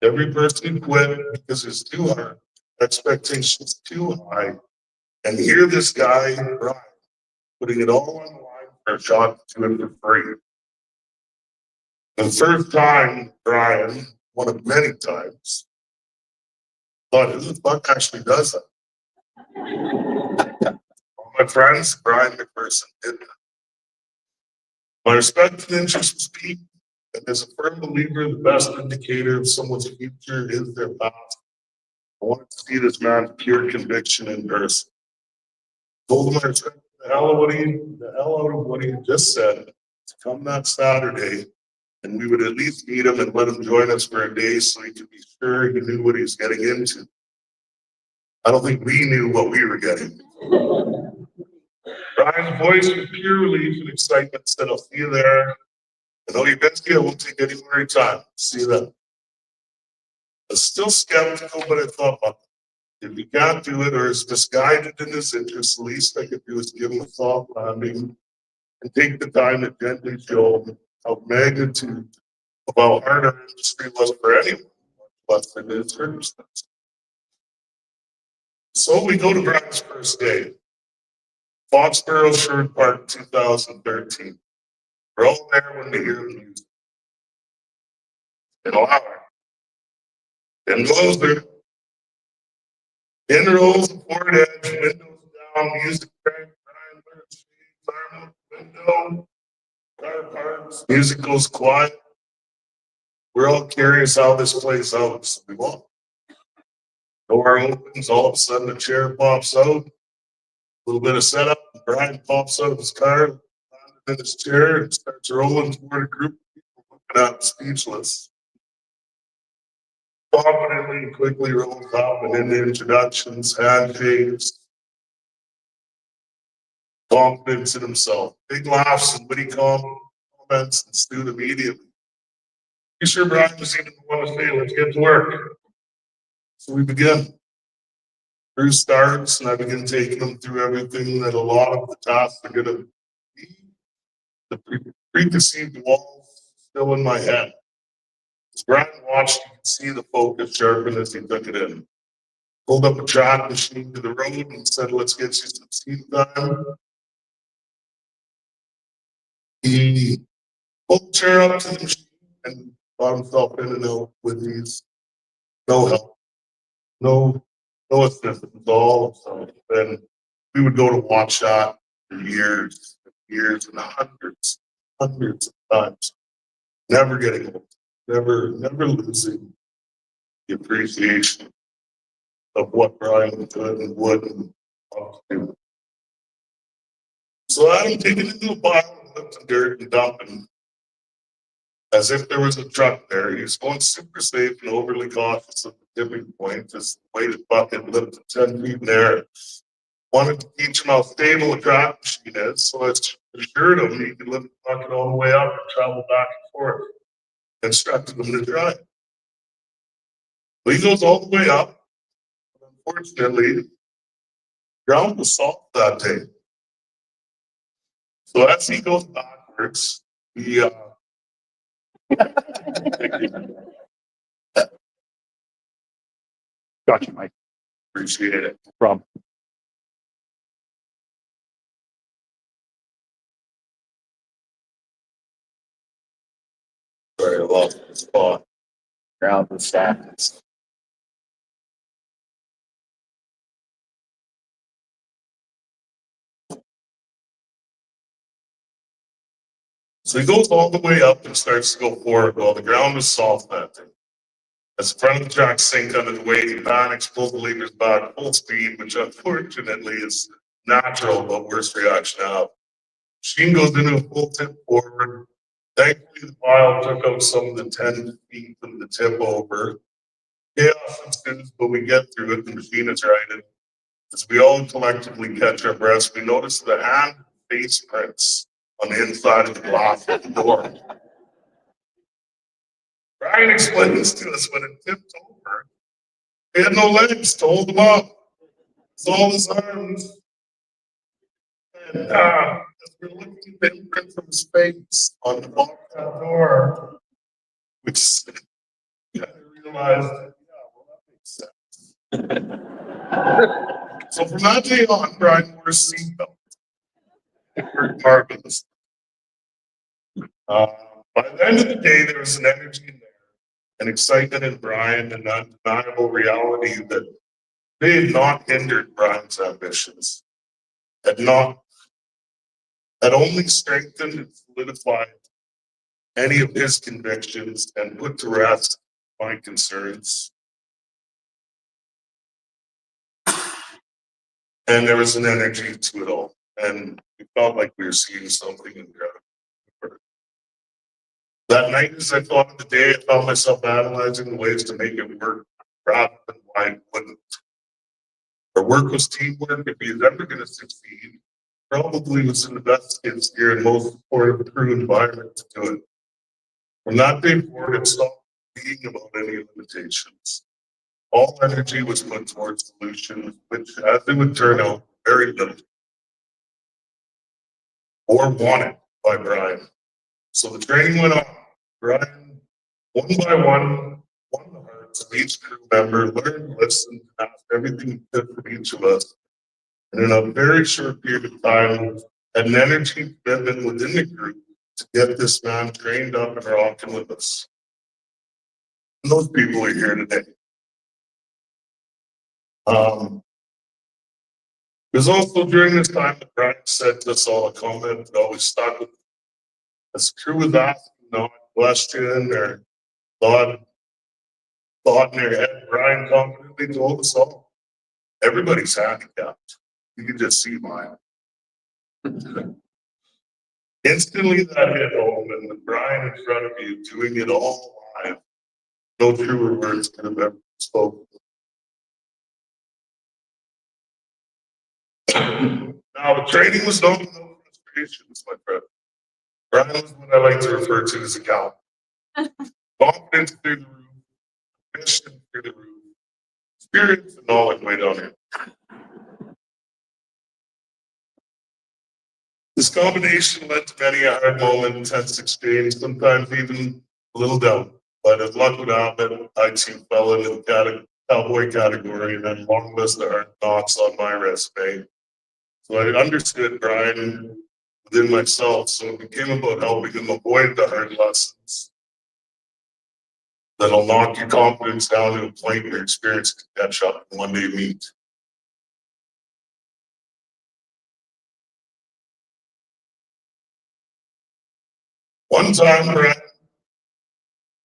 Every person quit because it's too hard, expectations too high. And here this guy, Brian, putting it all on the line for a shot to him for free. The first time, Brian, one of many times, thought, who the fuck actually does that? All my friends, Brian McPherson did that. My respect and interest was peaked, and as a firm believer, the best indicator of someone's future is their past. I wanted to see this man's pure conviction in person. Told him I respected the hell out of what he had just said, to come that Saturday, and we would at least meet him and let him join us for a day so he could be sure he knew what he was getting into. I don't think we knew what we were getting. Brian's voice was pure relief and excitement said, I'll see you there. I know you've been here, I won't take any more time. See you then. I was still skeptical, but I thought, if he can't do it or is misguided in his interest, the least I could do is give him a soft landing and take the time to gently show him how magnitude of how hard our industry was for anyone, less than his circumstances. So we go to Brian's first day. Foxborough Sherwood Park 2013. We're all there when we hear the music. In an hour. In closer. In rolls the forward edge, windows down, music crank, Brian Birch, arm out the window, car parks, music goes quiet. We're all curious how this plays out, so we walk. Door opens, all of a sudden a chair pops out. A little bit of setup, Brian pops out of his car, landed in his chair, and starts rolling toward a group of people looking at him speechless. confidently and quickly rolls up and into introductions, handshakes, confidence in himself, big laughs and witty comments ensued immediately. Pretty sure Brian was even the one to say, let's get to work. So we begin. Drew starts and I begin taking him through everything that a lot of the tasks are gonna be. The preconceived walls still in my head. As Brian watched, you could see the focus sharpen as he took it in. Pulled up a track machine to the road and said, let's get you some seat time. He pulled the chair up to the machine and got himself in and out with these. No help, no assistance, all himself. And we would go to watch that for years, years and hundreds of times. Never getting old, never losing the appreciation of what Brian could and would and ought to do. So I had him taken into a pile and lifting dirt and dumping as if there was a truck there. He was going super safe and overly cautious at the tipping point as the weighted bucket lifted 10 feet in the air. Wanted to teach him how stable a track machine is, so I assured him he could lift the bucket all the way up and travel back and forth. Instructed him to try. Well, he goes all the way up. Unfortunately, ground was soft that day. So as he goes backwards, he Gotcha, Mike. appreciate it. No problem. Sorry, I lost the spot. Ground was soft. So he goes all the way up and starts to go forward. Well, the ground was soft that day. As the front of the track sink under the weight, he panics, pulls the levers back full speed, which unfortunately is natural, but worst reaction to have. Machine goes into a full tip forward. Thankfully, the pile took out some of the 10 feet from the tip over. Chaos ensues, but we get through it. The machine is righted. As we all collectively catch our breaths, we notice the hand face prints on the inside of the glass of the door. Brian explains to us when it tipped over, he had no legs to hold him up. It's all his arms. And as we're looking at the imprint from his face on the bottom of that door, which I realized, yeah, well, that makes sense. So from that day on, Brian wore a seatbelt. It worked marvelous. By the end of the day, there was an energy in there, an excitement in Brian, and an undeniable reality that they had not hindered Brian's ambitions, had only strengthened and solidified any of his convictions and put to rest my concerns. And there was an energy to it all, and we felt like we were seeing something incredible. That night, as I thought of the day, I found myself analyzing the ways to make it work rather than why it wouldn't. Our work was teamwork. If he was ever going to succeed, probably was in the best skid steer and most supportive crew environment to do it. From that day forward, it stopped being about any limitations. All energy was put towards solutions, which, as it would turn out, very little or wanted by Brian. So the training went on. Brian, one by one, won the hearts of each crew member, learned, listened, and asked everything he could from each of us. And in a very short period of time, had an energy commitment within the group to get this man trained up and rocking with us. And those people are here today. It was also during this time that Brian said to us all a comment that always stuck with me. As the crew was asking no question or thought in their head, Brian confidently told us all, everybody's handicapped. You can just see mine. Instantly that hit home, and with Brian in front of you doing it all live, No truer words could have ever spoken. Now, the training was no frustrations, my friend. Brian was what I like to refer to as a cow. Confidence through the roof, mission through the roof, experience and knowledge way down here. This combination led to many a hard moment, tense exchange, sometimes even a little doubt. But as luck would have it, I too fell into the cowboy category and had a long list of hard knocks on my resume. So I understood Brian within myself, so it became about helping him avoid the hard lessons that'll knock your confidence down to a point your experience can catch up and one day meet. One time, Brian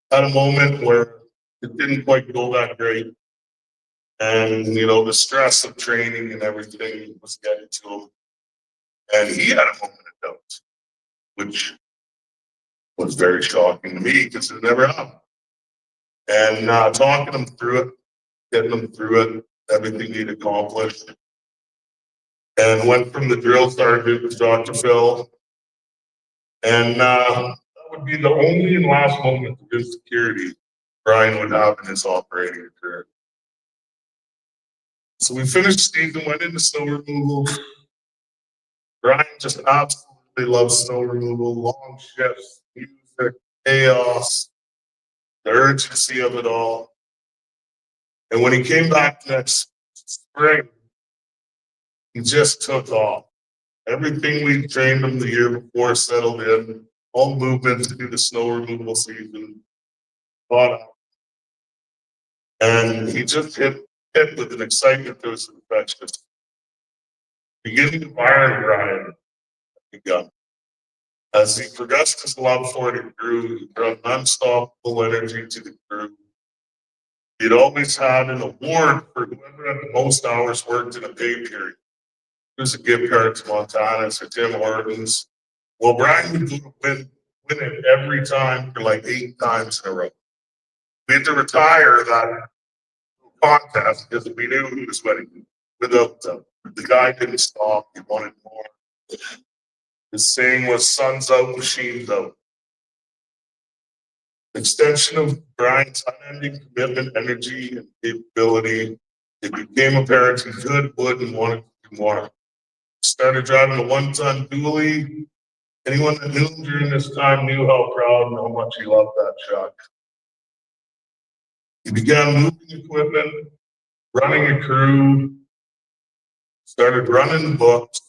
had a moment where it didn't quite go that great. And, you know, the stress of training and everything was getting to him. And he had a moment of doubt, which was very shocking to me because it never happened. And talking him through it, getting him through it, everything he'd accomplished. And went from the drill sergeant to Dr. Phil. And that would be the only and last moment of insecurity Brian would have in his operating career. So we finished season, went into snow removal. Brian just absolutely loves snow removal, long shifts, music, chaos, the urgency of it all. And when he came back next spring, he just took off. Everything we trained him the year before settled in, all movements to do the snow removal season, caught up. And he just hit with an excitement that was infectious. Beginning to fire Brian begun. As he progressed his love for it, it grew. He brought unstoppable energy to the crew. He'd always had an award for whoever had the most hours worked in a pay period. There's a gift card to Montana's or Tim Hortons. Well, Brian would win it every time for like 8 times in a row. We had to retire that contest because we knew who was winning. Without the guy didn't stop. He wanted more. His saying was "Sun's out, machines out." Extension of Brian's unending commitment, energy, and capability. It became apparent he could, would, and wanted to do more. Started driving a 1-ton dually. Anyone that knew him during this time knew how proud and how much he loved that truck. He began moving equipment, running a crew, started running books.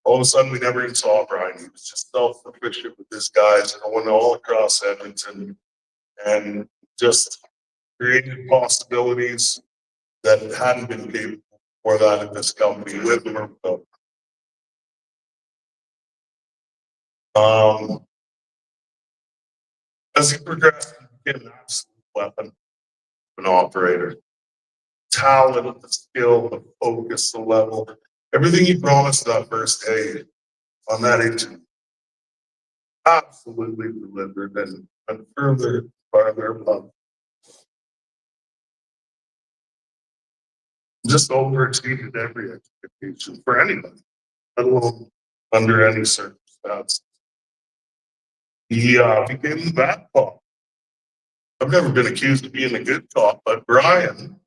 All of a sudden, we never even saw Brian. He was just self-sufficient with his guys going all across Edmonton and just created possibilities that hadn't been capable before that in this company with him or without. As he progressed, he became an absolute weapon, an operator. Talent, the skill, the focus, the level, everything he promised that first day on that engine absolutely delivered and farther above. Just overachieved every expectation for anybody, let alone under any circumstance. He became the bad cop. I've never been accused of being a good cop, but Brian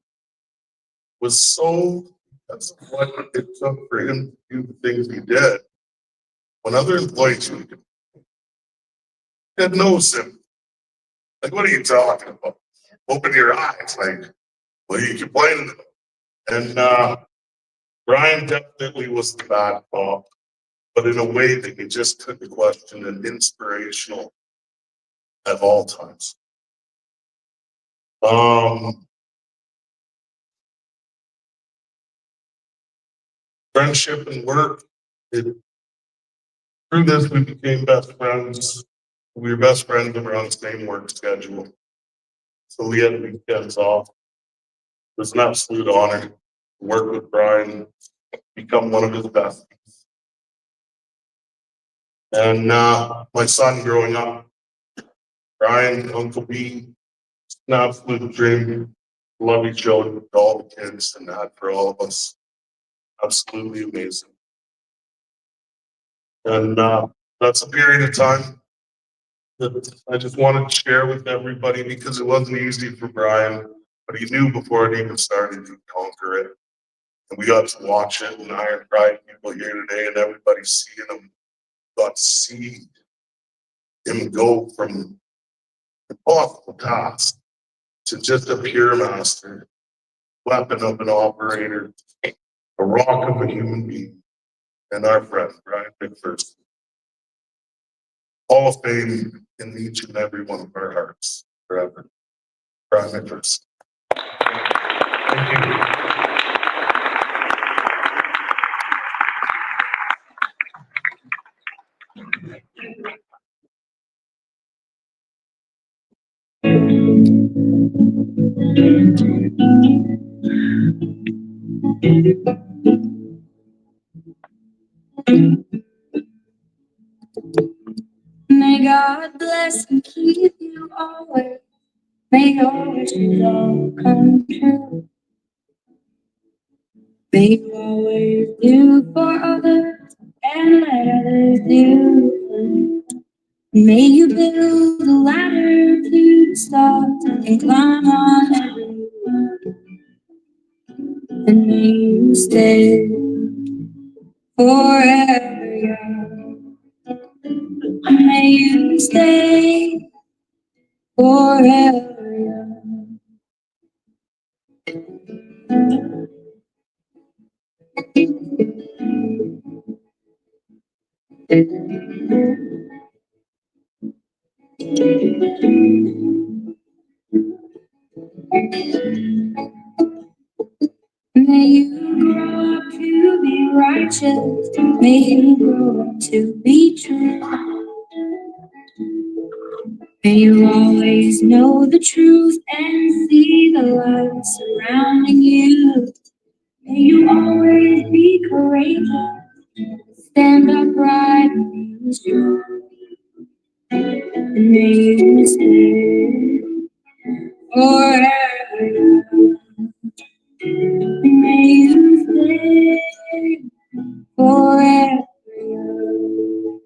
was so, that's what it took for him to do the things he did. When other employees had no sympathy. Like, what are you talking about? Open your eyes. Like, what are you complaining about? And Brian definitely was the bad cop, but in a way that he just took the question and inspirational at all times. Friendship and work. Through this, we became best friends. We were best friends and we're on the same work schedule. So we had weekends off. It was an absolute honor to work with Brian, become one of his best. And my son growing up, Brian, Uncle B, an absolute dream. Love each other with all the kids and that for all of us. Absolutely amazing. And that's a period of time that I just wanted to share with everybody because it wasn't easy for Brian, but he knew before it even started to conquer it. And we got to watch it, and Iron Pride people here today, and everybody seeing him, got to see him go from impossible task to just a pure master, weapon of an operator, a rock of a human being, and our friend, Brian McPherson. Hall of Fame in each and every one of our hearts forever. Brian McPherson. Thank you. May God bless and keep you always. May your wishes all come true. May you always do for others and let others do for you. May you build a ladder to the stars and climb on every one. And may you stay forever young. May you stay forever young. May you grow up to be righteous. May you grow up to be true. May you always know the truth and see the light surrounding you. May you always be courageous, stand upright and be strong. And may you stay forever young. May you stay forever young.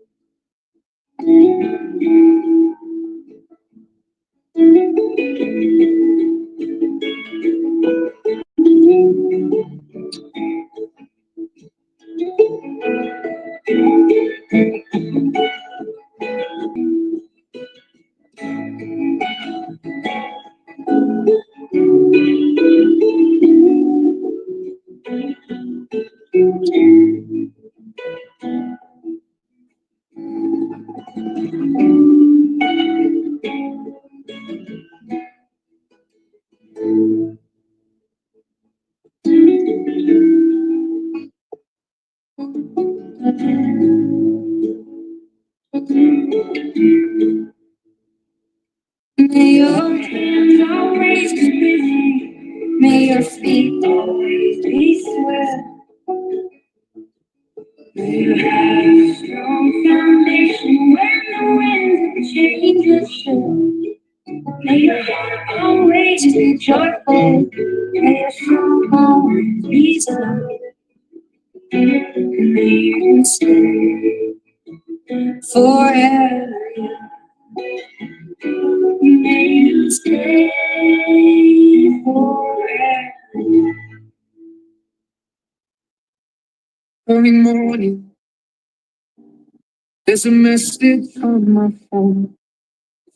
May your hands always be busy. May your feet always be swift. May you have a strong foundation when the winds of change are shift. May your heart always be joyful. May your soul always be sound. And may you stay forever young. May you stay forever young. Every morning, there's a message on my phone.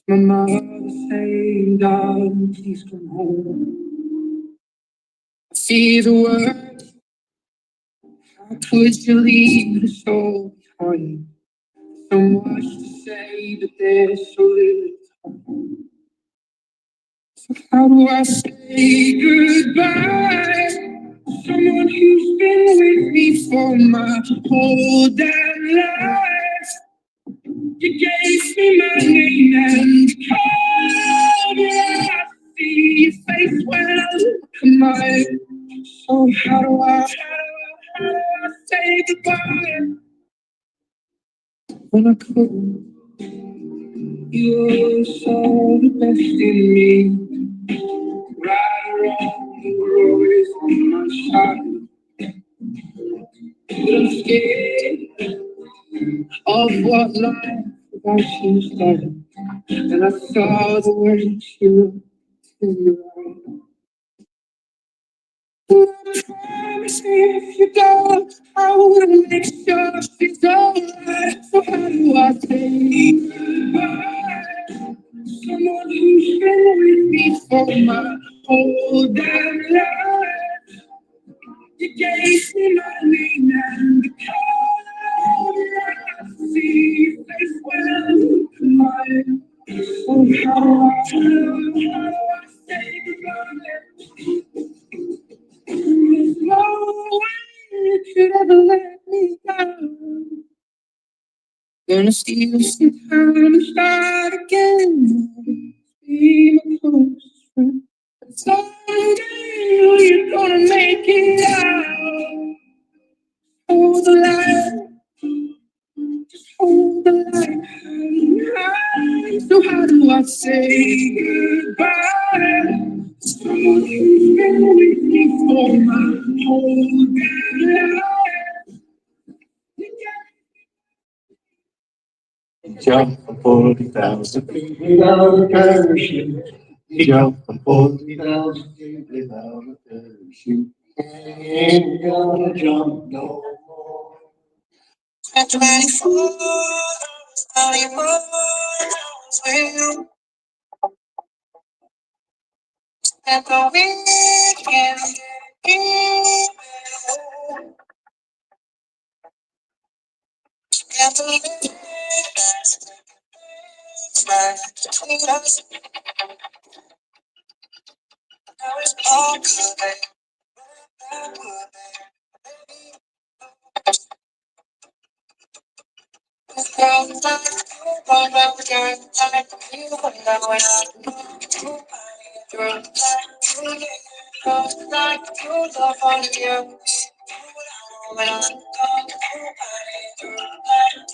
My mother saying, "God, please come home." I see the words, how could you leave us so behind? So much to say, but there's so little time. So how do I say goodbye to someone who's been with me for my whole damn life? You gave me my name and called me. I see your face when I look at mine. So how do I say goodbye when I couldn't? You always saw the best in me. wrong, you were always on my side. But I'm scared of what life without you said. And I saw the words you looked in your eyes. Promise me if you go, I will make sure she's alright. So how do I say goodbye? Someone who's been with me for my whole damn life. You gave me my name and the color I see face well mine. So how do I say goodbye? There's no way you could ever let me down. Gonna steal some time and start again. Be my closest friend. And someday you're gonna make it out. Hold the line, just hold the line high. So how do I say goodbye? Someone who's been with me for my whole damn life. Jump from 40,000 feet without a parachute. You jump from 40,000 feet without a parachute. Ain't gonna jump no more. 24 hours, 24 hours with you. And the weekend getting better. And the midnight right between us. Now it's all good, babe. Bad good, baby. Girl, it's like you want to get like you want to know when I do. Girl, it's like you get close, like you love on you. When I come to girl, like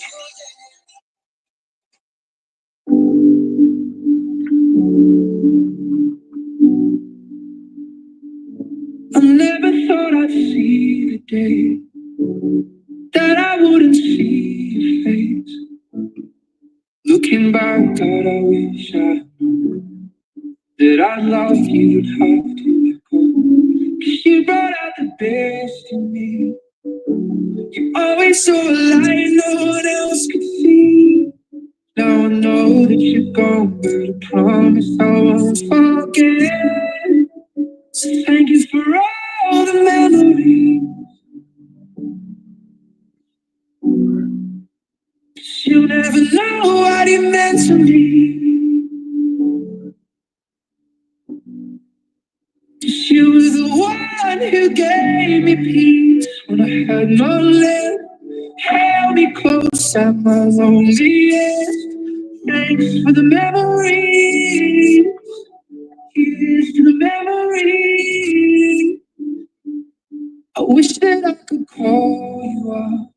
I never thought I'd see the day that I wouldn't see your face. Looking back, God, I wish I knew that I loved you'd have to let go. 'Cause you brought out the best in me. You always saw a light no one else could see. Now I know that you're gone, but I promise I won't forget. So thank you for all the memories. You'll never know what it meant to me. 'Cause you were the one who gave me peace when I had no left. Held me close at my loneliest. Thanks for the memories. Here's to the memories. I wish that I could call you up.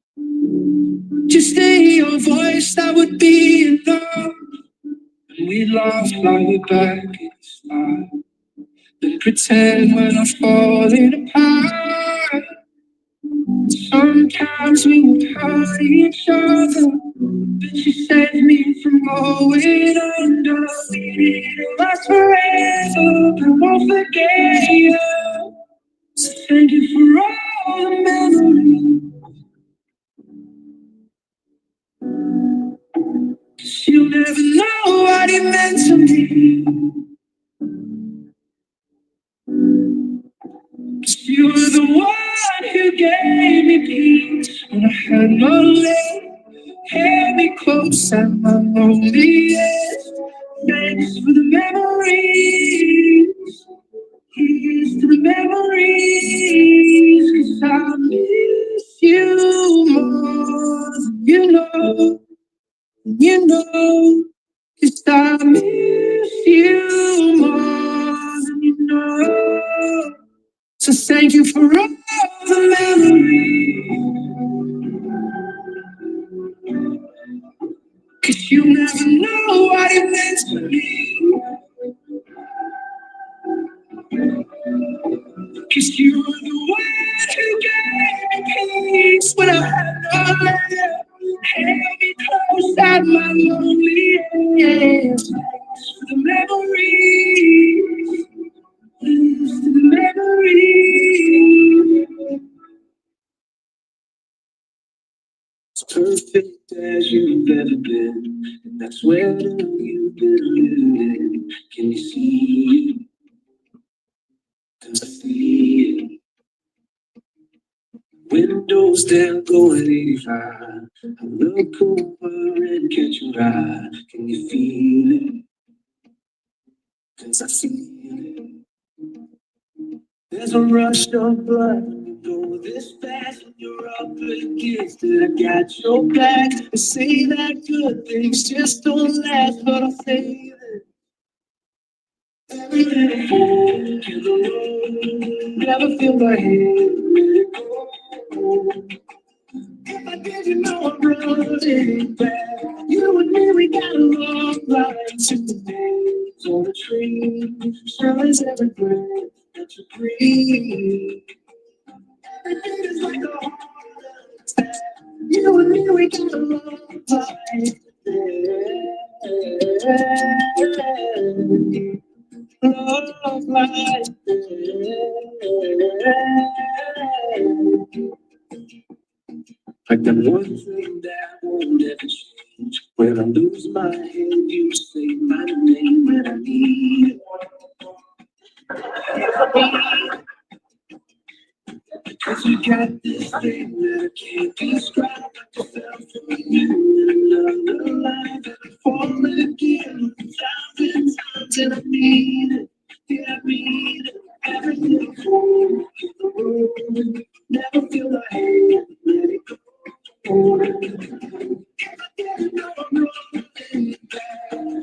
Just to hear your voice, that would be enough. And we'd laugh like we're back in the start. Then pretend we're not falling apart. Sometimes we would hurt each other, but you saved me from going under. We didn't last forever, but I won't forget you. So thank you for all the memories. 'Cause you'll never know what it meant to me. 'Cause you were the one who gave me peace when I had no left. Held me close at my loneliest. Thanks for the memories. Here's to the memories. 'Cause I miss you more than you know. You know. 'Cause I miss you more than you know. So thank you for all the memories. 'Cause you never know what it meant to me. peace. You were the one who gave me peace when I had no love. Held me close at my loneliest. The memories, the memories. As perfect as you've ever been, and that's where you've been living. Can you see it? Can I feel it? Windows down, going 85. I look over and catch your eye. Can you feel it? Cause I feel it. There's a rush of blood when you go this fast. When you're up against it, I got your back. They say that good things just don't last, but I'll say that every little fork in the road, never feel my hand let it go. If I did, you know I'm running back. You and me, we got a long life today. On the tree, shines every breath that you breathe. Everything is like a heart attack. You and me, we got a long life today. Long life today. Like that one thing that won't ever change. When I lose my head, you say my name when I need it. Because you got this thing that I can't describe. I just fell for you in another life. And I fall again 1,000 times and I need it. Yeah, I need it. Everything cool in the room. Never feel my hand, let it go.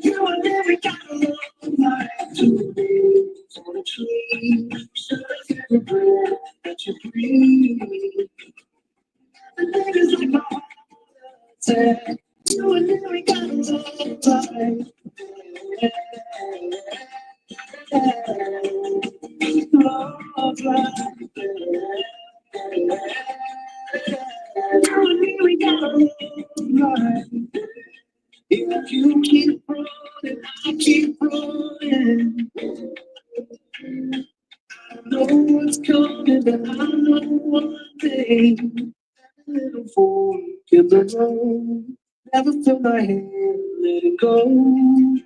You and every got a long life to live on a tree. Shines every breath that you breathe. The niggas like my heart attack. You and every got a long life. Long life. You and me, we got a long life. If you keep running, I keep running. I know what's coming, but I know one thing. A little fork in the road. Never feel my hand, let it go.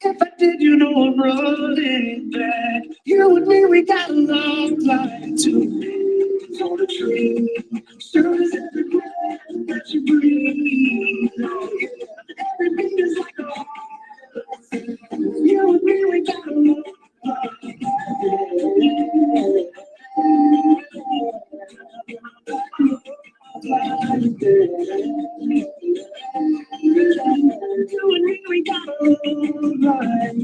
If I did, you know I'm running back. You and me, we got a long life to live on a tree. Sure as every breath that you breathe. Oh, yeah. Every beat is like a heart. You and me, we got a long life. You and me, we got a long life.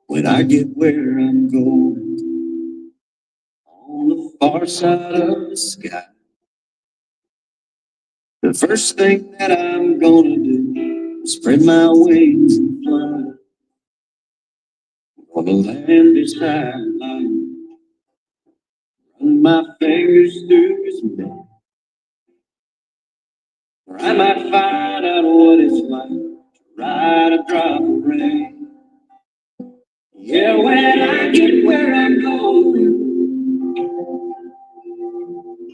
When I get where I'm going, on the far side of the sky, the first thing that I'm gonna do is spread my wings and fly. On the land beside mine, run my fingers through his neck, or I might find out what it's like to ride a drop of rain. Yeah, when I get where I'm going,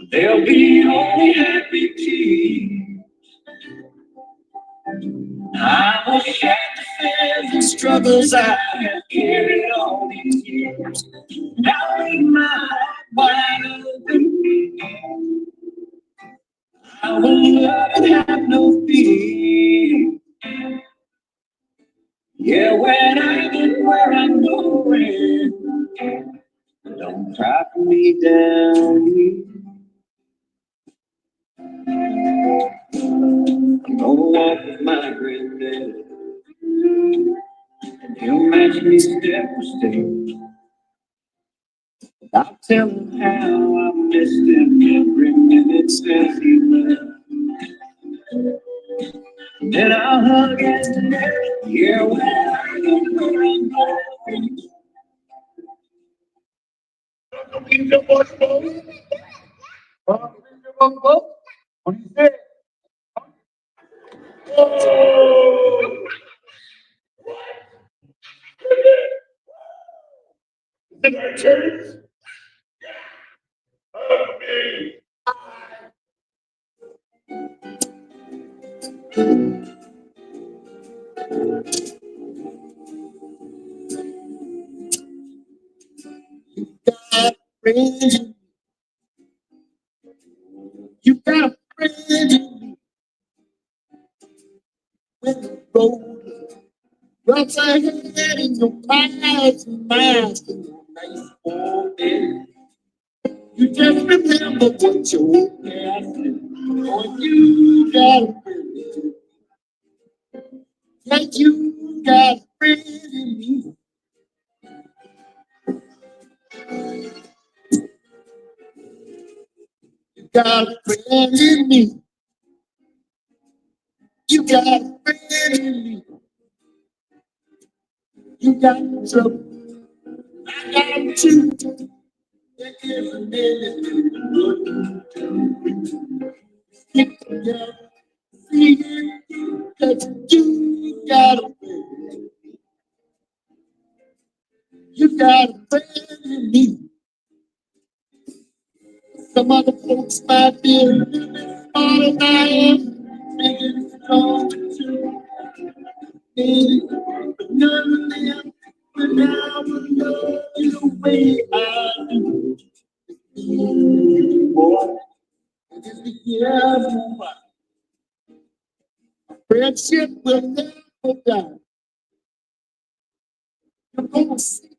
there'll be only happy tears. I will share the fears and struggles I have carried all these years. Now leave my heart wide open. I will love and have no fear. Yeah, when I get where I'm going, don't cry for me down here. I'm gonna walk with my granddad, and he'll match me step for step. I'll tell him how I'm missed him every minute since he left. Then I'll hug his neck, yeah, when I go. What do you say? You got a friend in me when the road runs ahead in your past and minds in your nice old day. You just remember what your past is. Oh, you got a friend in me. Like you got a friend in me. You got a friend in me. You got a friend in me. You got trouble. I got you. There is a minute to stick together. See you, cause you got a friend. You got a friend in me. Some other folks might be a little bit smarter than I am. Maybe strong too. Maybe, but none of them will never love you the way I do. Boy, just be careful. Friendship will never die. You're gonna see.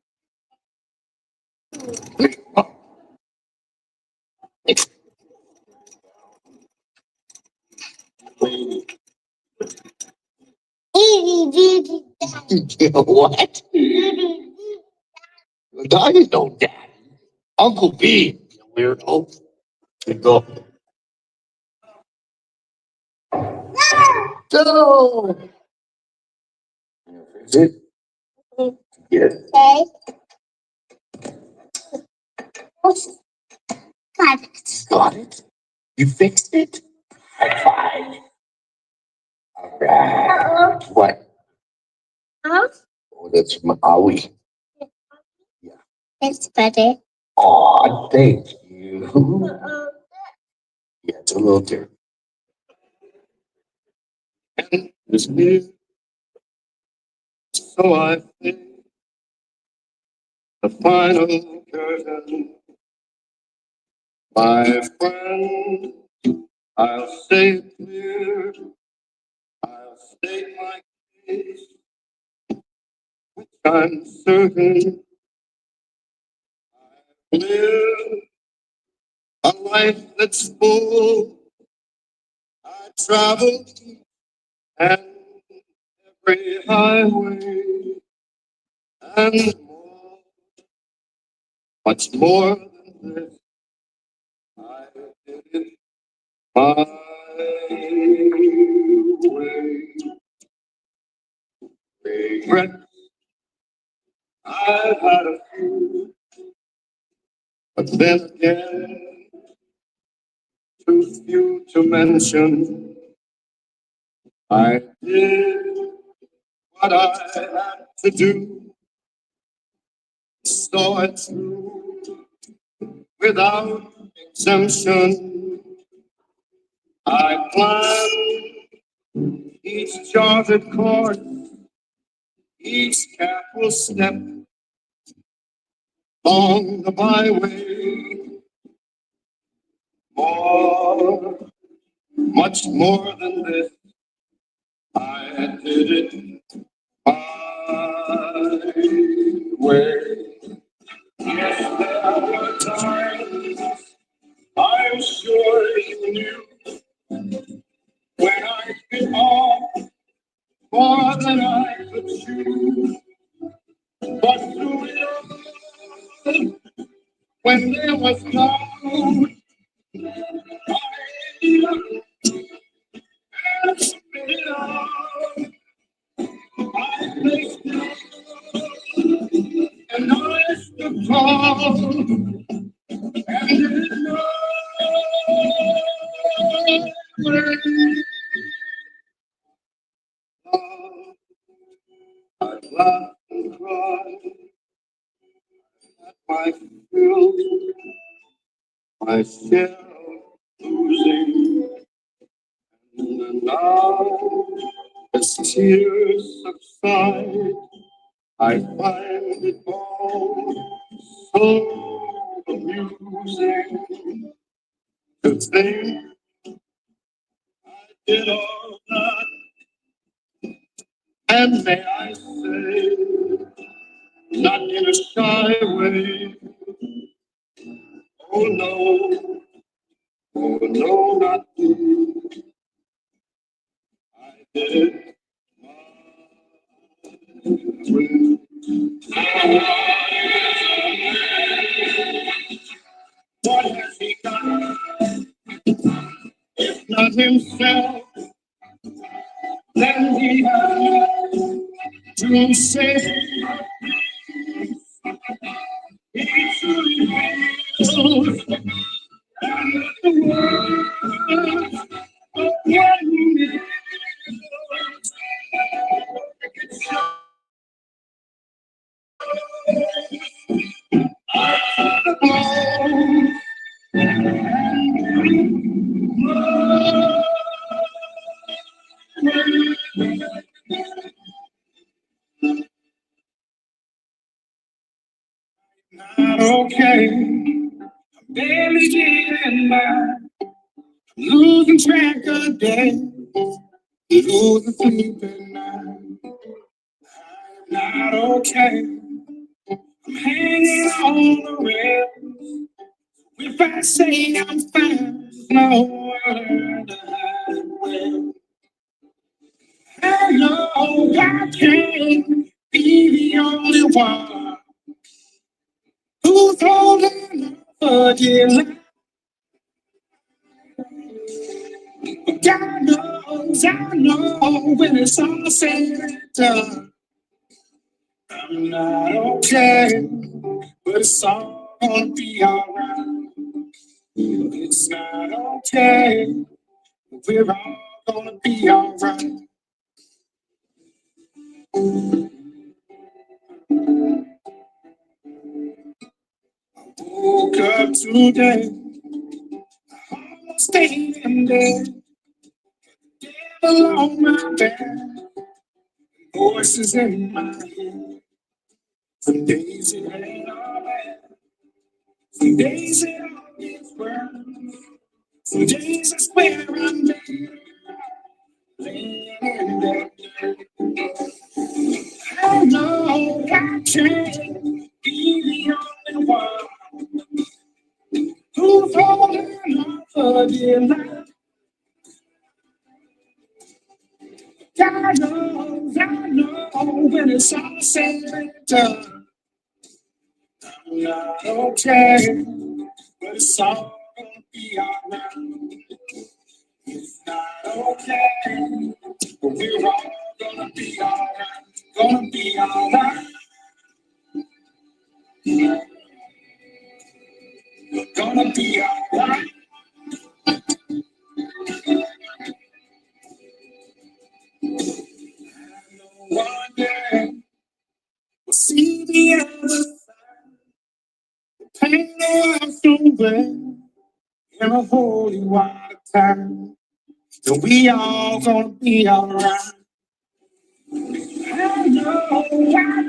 What? I didn't know that. Uncle B, you weirdo. You go. No. Is it? Yeah. Got it. Got it? You fixed it? High five. All right. What? Oh, that's Maui. Yeah. It's better. Oh, thank you. Yeah, it's a little different. And it's me. So I think the final curtain. My friend, I'll say it clear. I'll state my case, which I'm certain I live a life that's full. I travel and every highway and more, much more than this. I did it my way. Regret, I've had a few, but then again, too few to mention. I did what I had to do, saw it through without exemption. I planned each charted course, each careful step on the byway. More, much more than this, I did it my way. Yes, there were times I'm sure you knew when I bit off more than I could chew. But through it all, when there was no And I stood tall. I laugh and cry at my fill, my share of losing. And now, as tears subside, I find it all so amusing to think I did all that. And may I say, not in a shy way, oh no, oh no, not you. I did my way. What has he done? If not himself, then he has to say, he truly will. And the words of one day, not okay. Barely getting by, losing track of day, losing sleep at night. I'm not okay. I'm hanging on the rail. If I say I'm fine, no other to hide. Well, I know I can't be the only one who's holding on for dear life. God knows, I know when it's all said and done, I'm not okay, but it's all gonna be alright. It's not okay, but we're all gonna be alright. Woke up today, almost stayed in bed, devil on my back, voices in my head. Some days it ain't all bad, some days it all gets worse. Some days I swear I'm better, laying in that dirt. I know I can't be the only one who's holding on for dear life. God knows, I know when it's all said and done, I'm not okay, but it's all gonna be alright. It's not okay, but we're all gonna be alright. Gonna be alright. We're gonna be alright. One day we'll see the other side. Pain washed away in a holy white time. So we all gonna be alright. I know I can't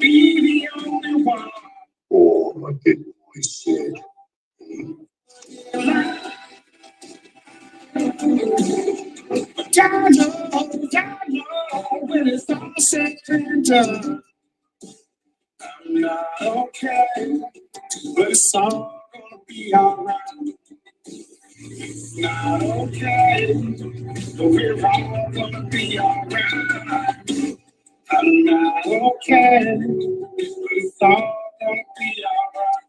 be the only one. Oh, my big boy said. But I know when it's all said and done, I'm not okay, but it's all gonna be alright. It's not okay, but we're all gonna be alright. I'm not okay, but it's all gonna be alright.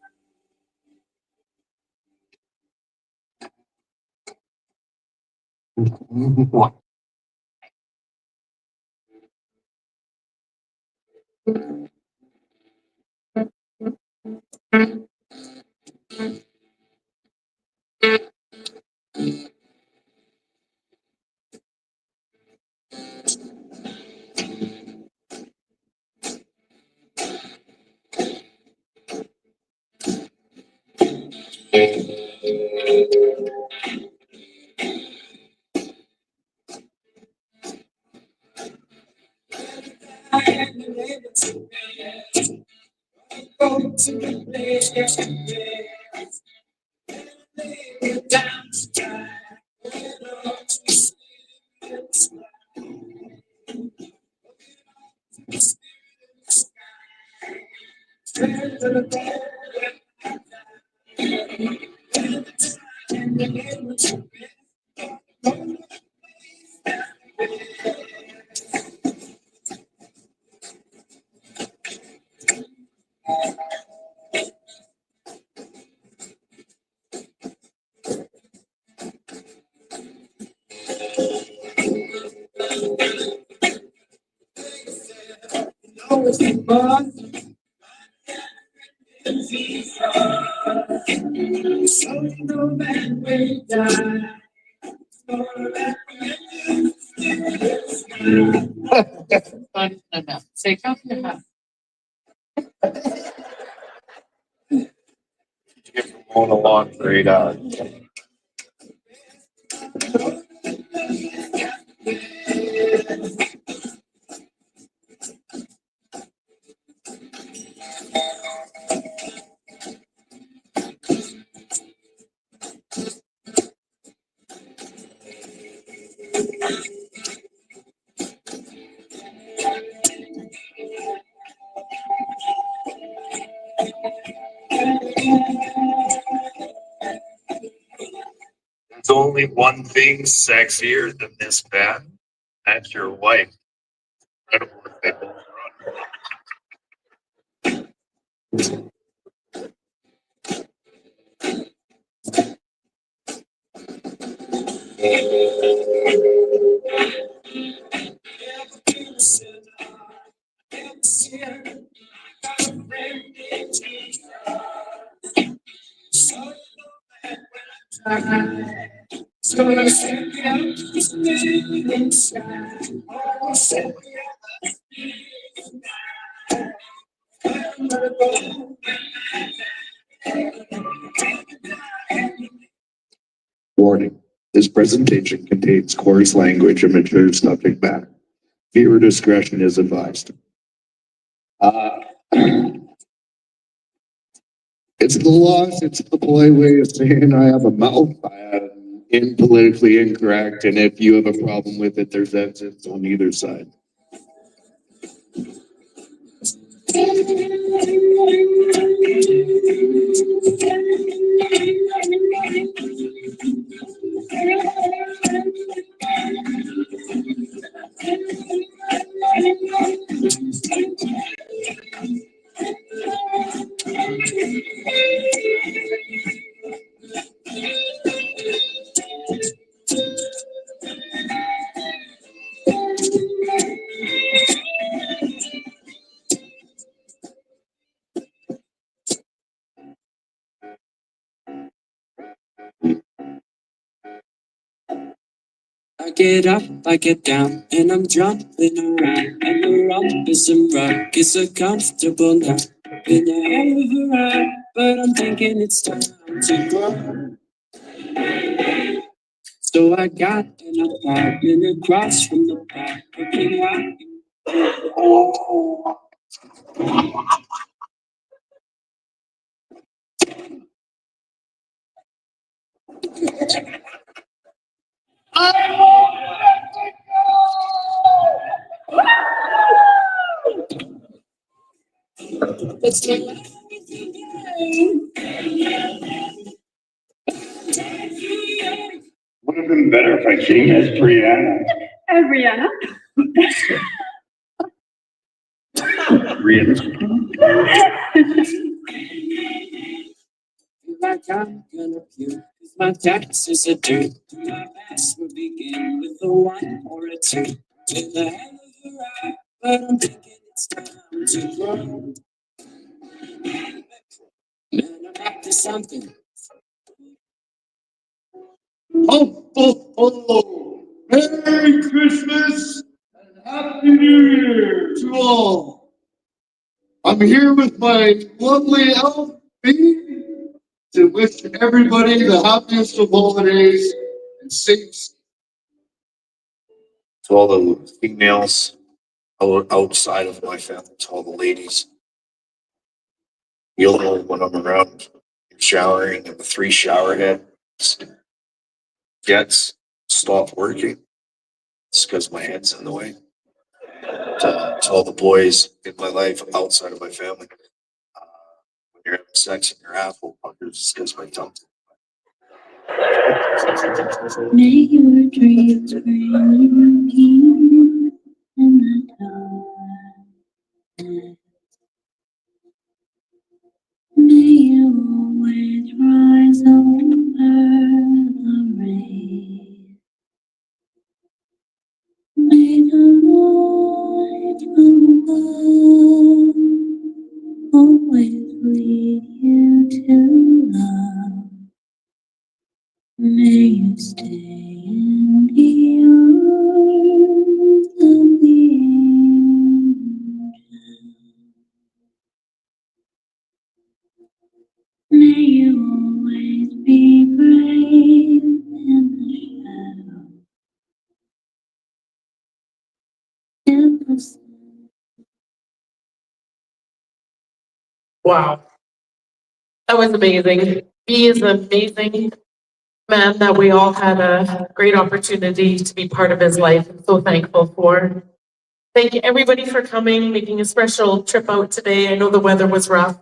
Say, come to the Mowing the lawn for 8 hours. There's only one thing sexier than this band. That's your wife. Incredible if they both run. Warning. This presentation contains coarse language and mature subject matter. Viewer discretion is advised. It's the laws. It's the polite way of saying I have a mouth. I am politically incorrect, and if you have a problem with it, there's exits on either side. I get up, I get down, and I'm jumping around. And the rump is some rock, it's so comfortable now. Been a hell of a ride, but I'm thinking it's time to grow. So I got an apartment across from the park, looking right. Let's take Would have been better if I came as Brianna. Brianna. like I'm gonna puke, 'cause my taxes are due. My past would begin with a one or a two. With a hell of a ride, but I'm thinking it's time to grow. Man, I'm up to something. Ho, ho, ho! Merry Christmas and Happy New Year to all. I'm here with my lovely elf bee to wish everybody the happiest of holidays and safe. To all the females outside of my family, to all the ladies. You'll know when I'm around showering and the 3 shower heads jets stop working. It's because my head's in the way. To all the boys in my life outside of my family. When you're having sex in your apple puckers, it's because my tongue's May your dreams bring you peace in the dark. May you always rise over the rain. May the light from above always lead you to love. May you stay in the arms of the angel. May you always be brave in the shadow. In the sun. Wow. That was amazing. He is an amazing man that we all had a great opportunity to be part of his life. I'm so thankful for. Thank you everybody for coming, making a special trip out today. I know the weather was rough,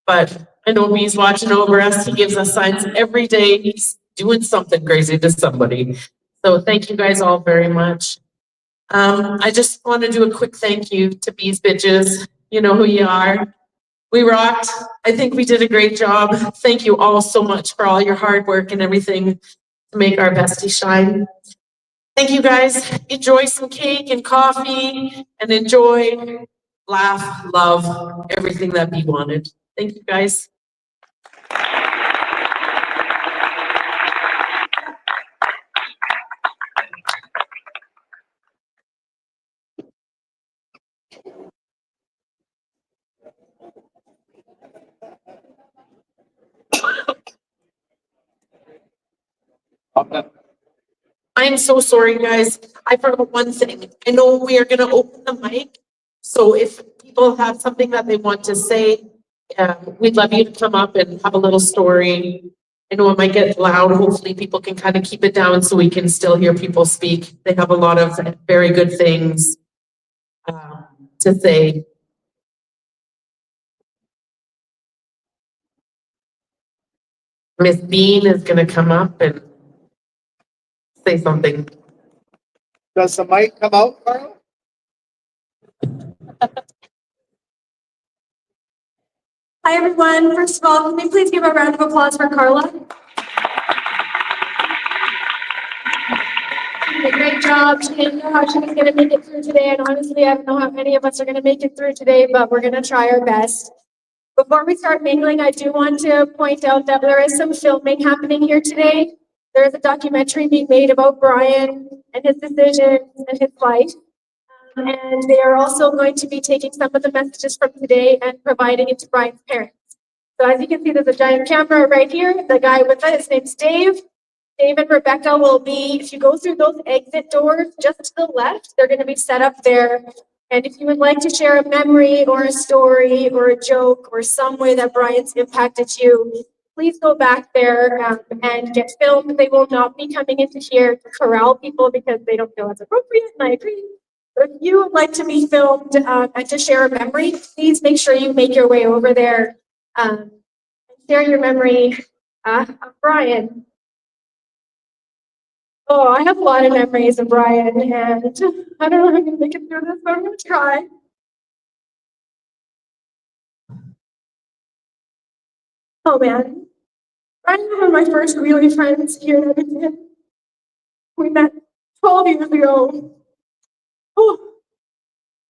but I know he's watching over us. He gives us signs every day. He's doing something crazy to somebody. So thank you guys all very much. I just want to do a quick thank you to Bees Bitches. You know who you are. We rocked. I think we did a great job. Thank you all so much for all your hard work and everything to make our bestie shine. Thank you guys. Enjoy some cake and coffee and enjoy, laugh, love, everything that we wanted. Thank you guys. I'm so sorry, guys. I forgot one thing. I know we are gonna open the mic. So if people have something that they want to say, we'd love you to come up and have a little story. I know it might get loud. Hopefully people can kind of keep it down so we can still hear people speak. They have a lot of very good things to say. Miss Bean is gonna come up and say something. Does the mic come out, Carl? Hi, everyone. First of all, can we please give a round of applause for Carla? She did a great job. She didn't know how she was going to make it through today. And honestly, I don't know how many of us are going to make it through today, but we're going to try our best. Before we start mingling, I do want to point out that there is some filming happening here today. There is a documentary being made about Brian and his decisions and his life. And they are also going to be taking some of the messages from today and providing it to Brian's parents. So as you can see, there's a giant camera right here. The guy with it, his name's Dave. Dave and Rebecca will be, if you go through those exit doors just to the left, they're going to be set up there. And if you would like to share a memory or a story or a joke or some way that Brian's impacted you, please go back there and get filmed. They will not be coming into here to corral people because they don't feel it's appropriate, and I agree. But if you would like to be filmed and to share a memory, please make sure you make your way over there and share your memory of Brian. Oh, I have a lot of memories of Brian, and I don't know if I'm going to make it through this, but I'm going to try. Oh, man. Brian was one of my first really friends here in Edmonton. We met 12 years ago. Oh,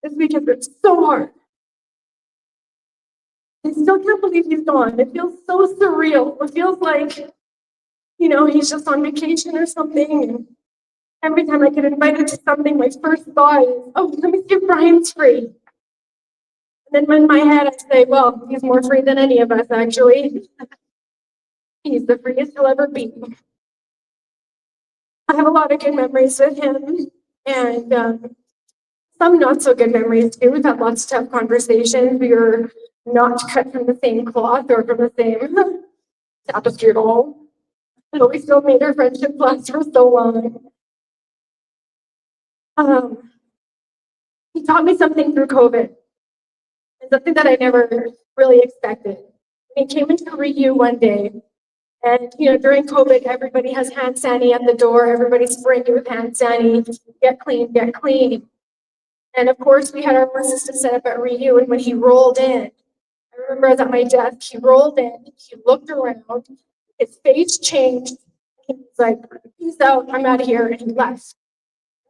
this week has been so hard. I still can't believe he's gone. It feels so surreal. It feels like, he's just on vacation or something. And every time I get invited to something, my first thought is, oh, let me see if Brian's free. And then in my head, I say, well, he's more free than any of us, actually. He's the freest he'll ever be. I have a lot of good memories with him, and some not so good memories too. We've had lots of tough conversations. We were not cut from the same cloth or from the same tapestry at all. But we still made our friendship last for so long. He taught me something through COVID, and something that I never really expected. He came into REU one day, and during COVID, everybody has hand sanitizer at the door. Everybody's spraying you with hand sanitizer. Get clean, get clean. And of course, we had our system set up at REU, and when he rolled in, I remember I was at my desk, he rolled in, he looked around, his face changed, he was like, peace out, I'm out of here, and he left.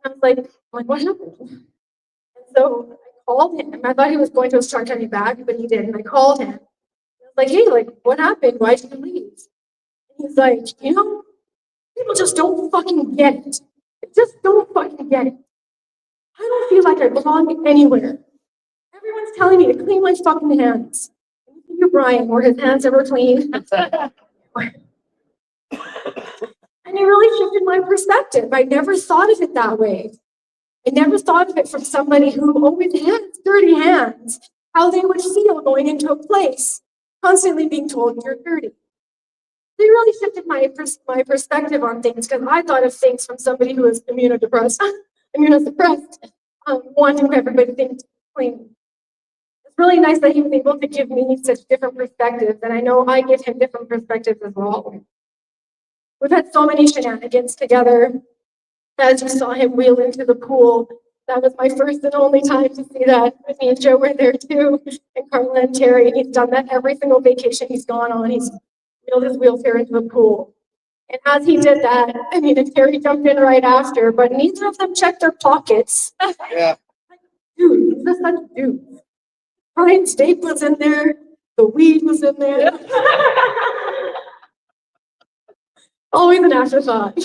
And I was like, what happened? And so I called him. I thought he was going to start coming back, but he didn't. I called him. I was like, hey, what happened? Why did you leave? And he's like, people just don't fucking get it. They just don't fucking get it. I don't feel like I belong anywhere. Everyone's telling me to clean my fucking hands. You, Brian, were his hands ever clean? And it really shifted my perspective. I never thought of it that way. I never thought of it from somebody who always had dirty hands, how they would feel going into a place, constantly being told you're dirty. It really shifted my perspective on things, because I thought of things from somebody who was immunosuppressed, wanting everybody to think clean. It's really nice that he was able to give me such different perspectives, and I know I give him different perspectives as well. We've had so many shenanigans together. As you saw him wheel into the pool, that was my first and only time to see that. Me and Joe were there too, and Carla and Terry. He's done that every single vacation he's gone on. He's wheeled his wheelchair into the pool. And as he did that, and Terry jumped in right after, but neither of them checked their pockets. Yeah. Dude, he's just such a dude. Brian's vape was in there, the weed was in there. Always an afterthought.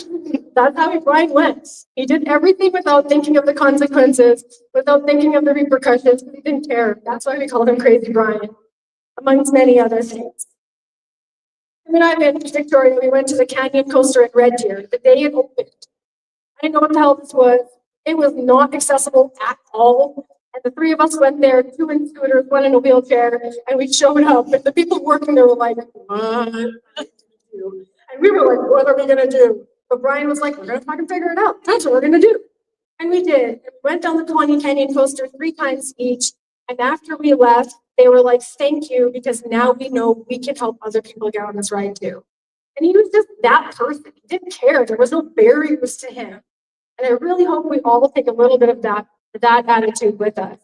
That's how Brian went. He did everything without thinking of the consequences, without thinking of the repercussions. He didn't care. That's why we called him Crazy Brian, amongst many other things. And then I've been to Victoria. We went to the Canyon Coaster at Red Deer the day it opened. I didn't know what the hell this was. It was not accessible at all. And the three of us went there, two in scooters, one in a wheelchair, and we showed up. And the people working there were like, what? And we were like, what are we gonna do? But Brian was like, we're gonna fucking figure it out. That's what we're gonna do. And we did. And we went down the Canyon Coaster 3 times each. And after we left, they were like, thank you, because now we know we can help other people get on this ride too. And he was just that person. He didn't care. There was no barriers to him. And I really hope we all take a little bit of that attitude with us.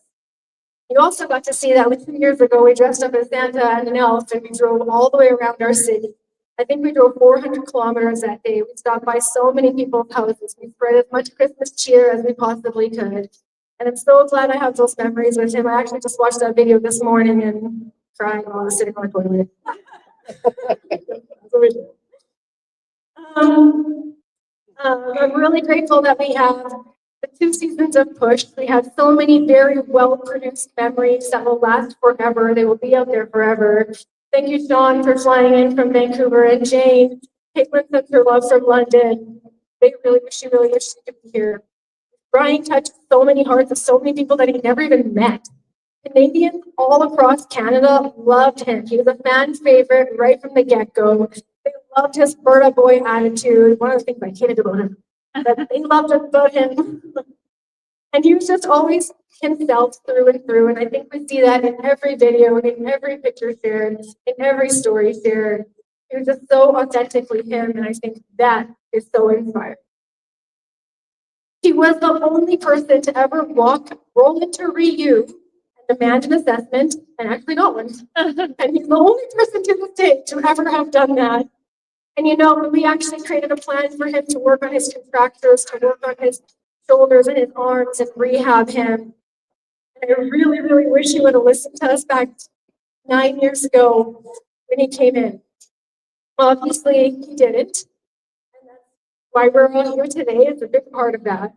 You also got to see that 2 years ago, we dressed up as Santa and an elf, and we drove all the way around our city. I think we drove 400 kilometers that day. We stopped by so many people's houses. We spread as much Christmas cheer as we possibly could. And I'm so glad I have those memories with him. I actually just watched that video this morning and crying while I was sitting on the toilet. That's what we do. I'm really grateful that we have the 2 seasons of Push. We have so many very well-produced memories that will last forever. They will be out there forever. Thank you, Sean, for flying in from Vancouver, and Jane. Caitlin sent her love from London. They really wish she could be here. Brian touched so many hearts of so many people that he never even met. Canadians all across Canada loved him. He was a fan favorite right from the get-go. They loved his Berta boy attitude. One of the things I hated about him, that they loved about him. And he was just always himself through and through. And I think we see that in every video, in every picture shared, in every story shared. He was just so authentically him. And I think that is so inspiring. He was the only person to ever roll into REU and demand an assessment, and actually got one. And he's the only person to this day to ever have done that. And you know, we actually created a plan for him to work on his contractures, to work on his shoulders and his arms and rehab him. And I really, really wish he would have listened to us back 9 years ago when he came in. Well, obviously he didn't. And that's why we're all here today. It's a big part of that.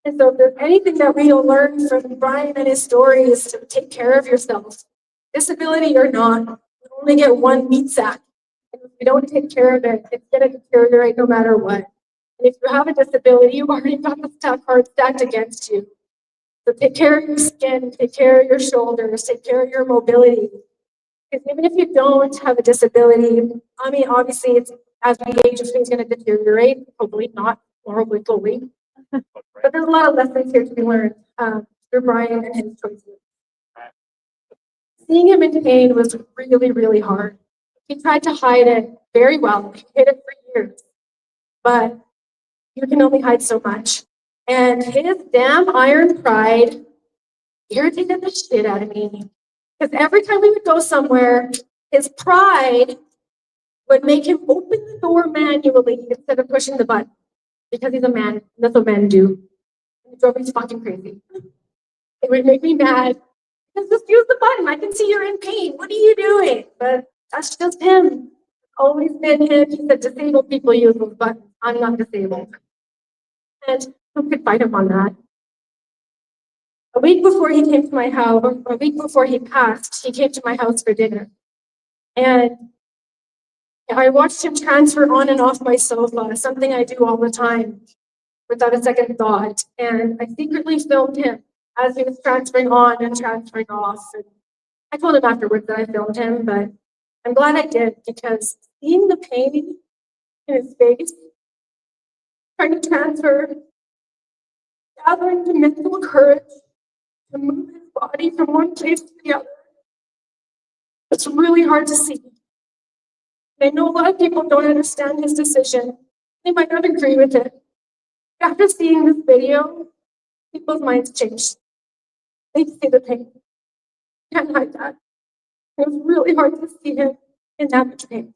And so if there's anything that we'll learn from Brian and his story is to take care of yourself. Disability or not, you only get one meat sack. And if you don't take care of it, it's going to deteriorate no matter what. And if you have a disability, you've already got the card stacked against you. So take care of your skin, take care of your shoulders, take care of your mobility. Because even if you don't have a disability, I mean, obviously, it's as we age, it's going to deteriorate. Hopefully not, or hopefully fully. But there's a lot of lessons here to be learned through Brian and his choices. Seeing him in pain was really, really hard. He tried to hide it very well. He hid it for years. But you can only hide so much. And his damn iron pride irritated the shit out of me. Because every time we would go somewhere, his pride would make him open the door manually instead of pushing the button. Because he's a man. That's what men do. It drove me fucking crazy. It would make me mad. Just use the button. I can see you're in pain. What are you doing? But that's just him. Always been him. He said disabled people use those buttons. I'm not disabled. And who could fight him on that? A week before he came to my house, a week before he passed, he came to my house for dinner. And I watched him transfer on and off my sofa, something I do all the time without a second thought. And I secretly filmed him as he was transferring on and transferring off. And I told him afterwards that I filmed him, but I'm glad I did because seeing the pain in his face, trying to transfer, gathering the mental courage to move his body from one place to the other, it's really hard to see. I know a lot of people don't understand his decision. They might not agree with it. After seeing this video, people's minds changed. They see the pain. Can't hide that. It was really hard to see him in that much pain.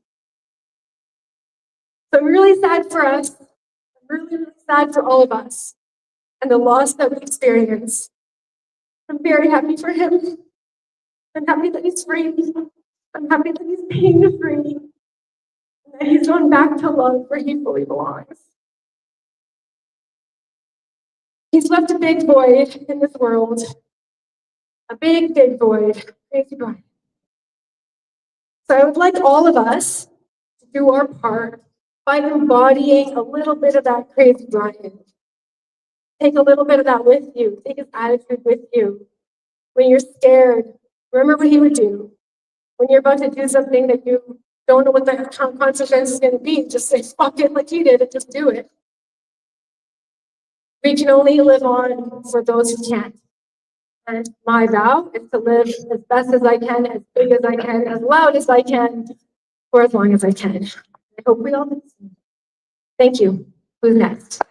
So I'm really sad for us. I'm really, really sad for all of us and the loss that we experience. I'm very happy for him. I'm happy that he's free. I'm happy that he's pain-free. And that he's gone back to love where he fully belongs. He's left a big void in this world. A big, big void. Crazy Brian. So I would like all of us to do our part by embodying a little bit of that crazy Brian. Take a little bit of that with you. Take his attitude with you. When you're scared, remember what he would do. When you're about to do something that you don't know what the consequence is going to be, just say fuck it like he did and just do it. We can only live on for those who can't. And my vow is to live as best as I can, as big as I can, as loud as I can, for as long as I can. I hope we all do. Thank you. Who's next?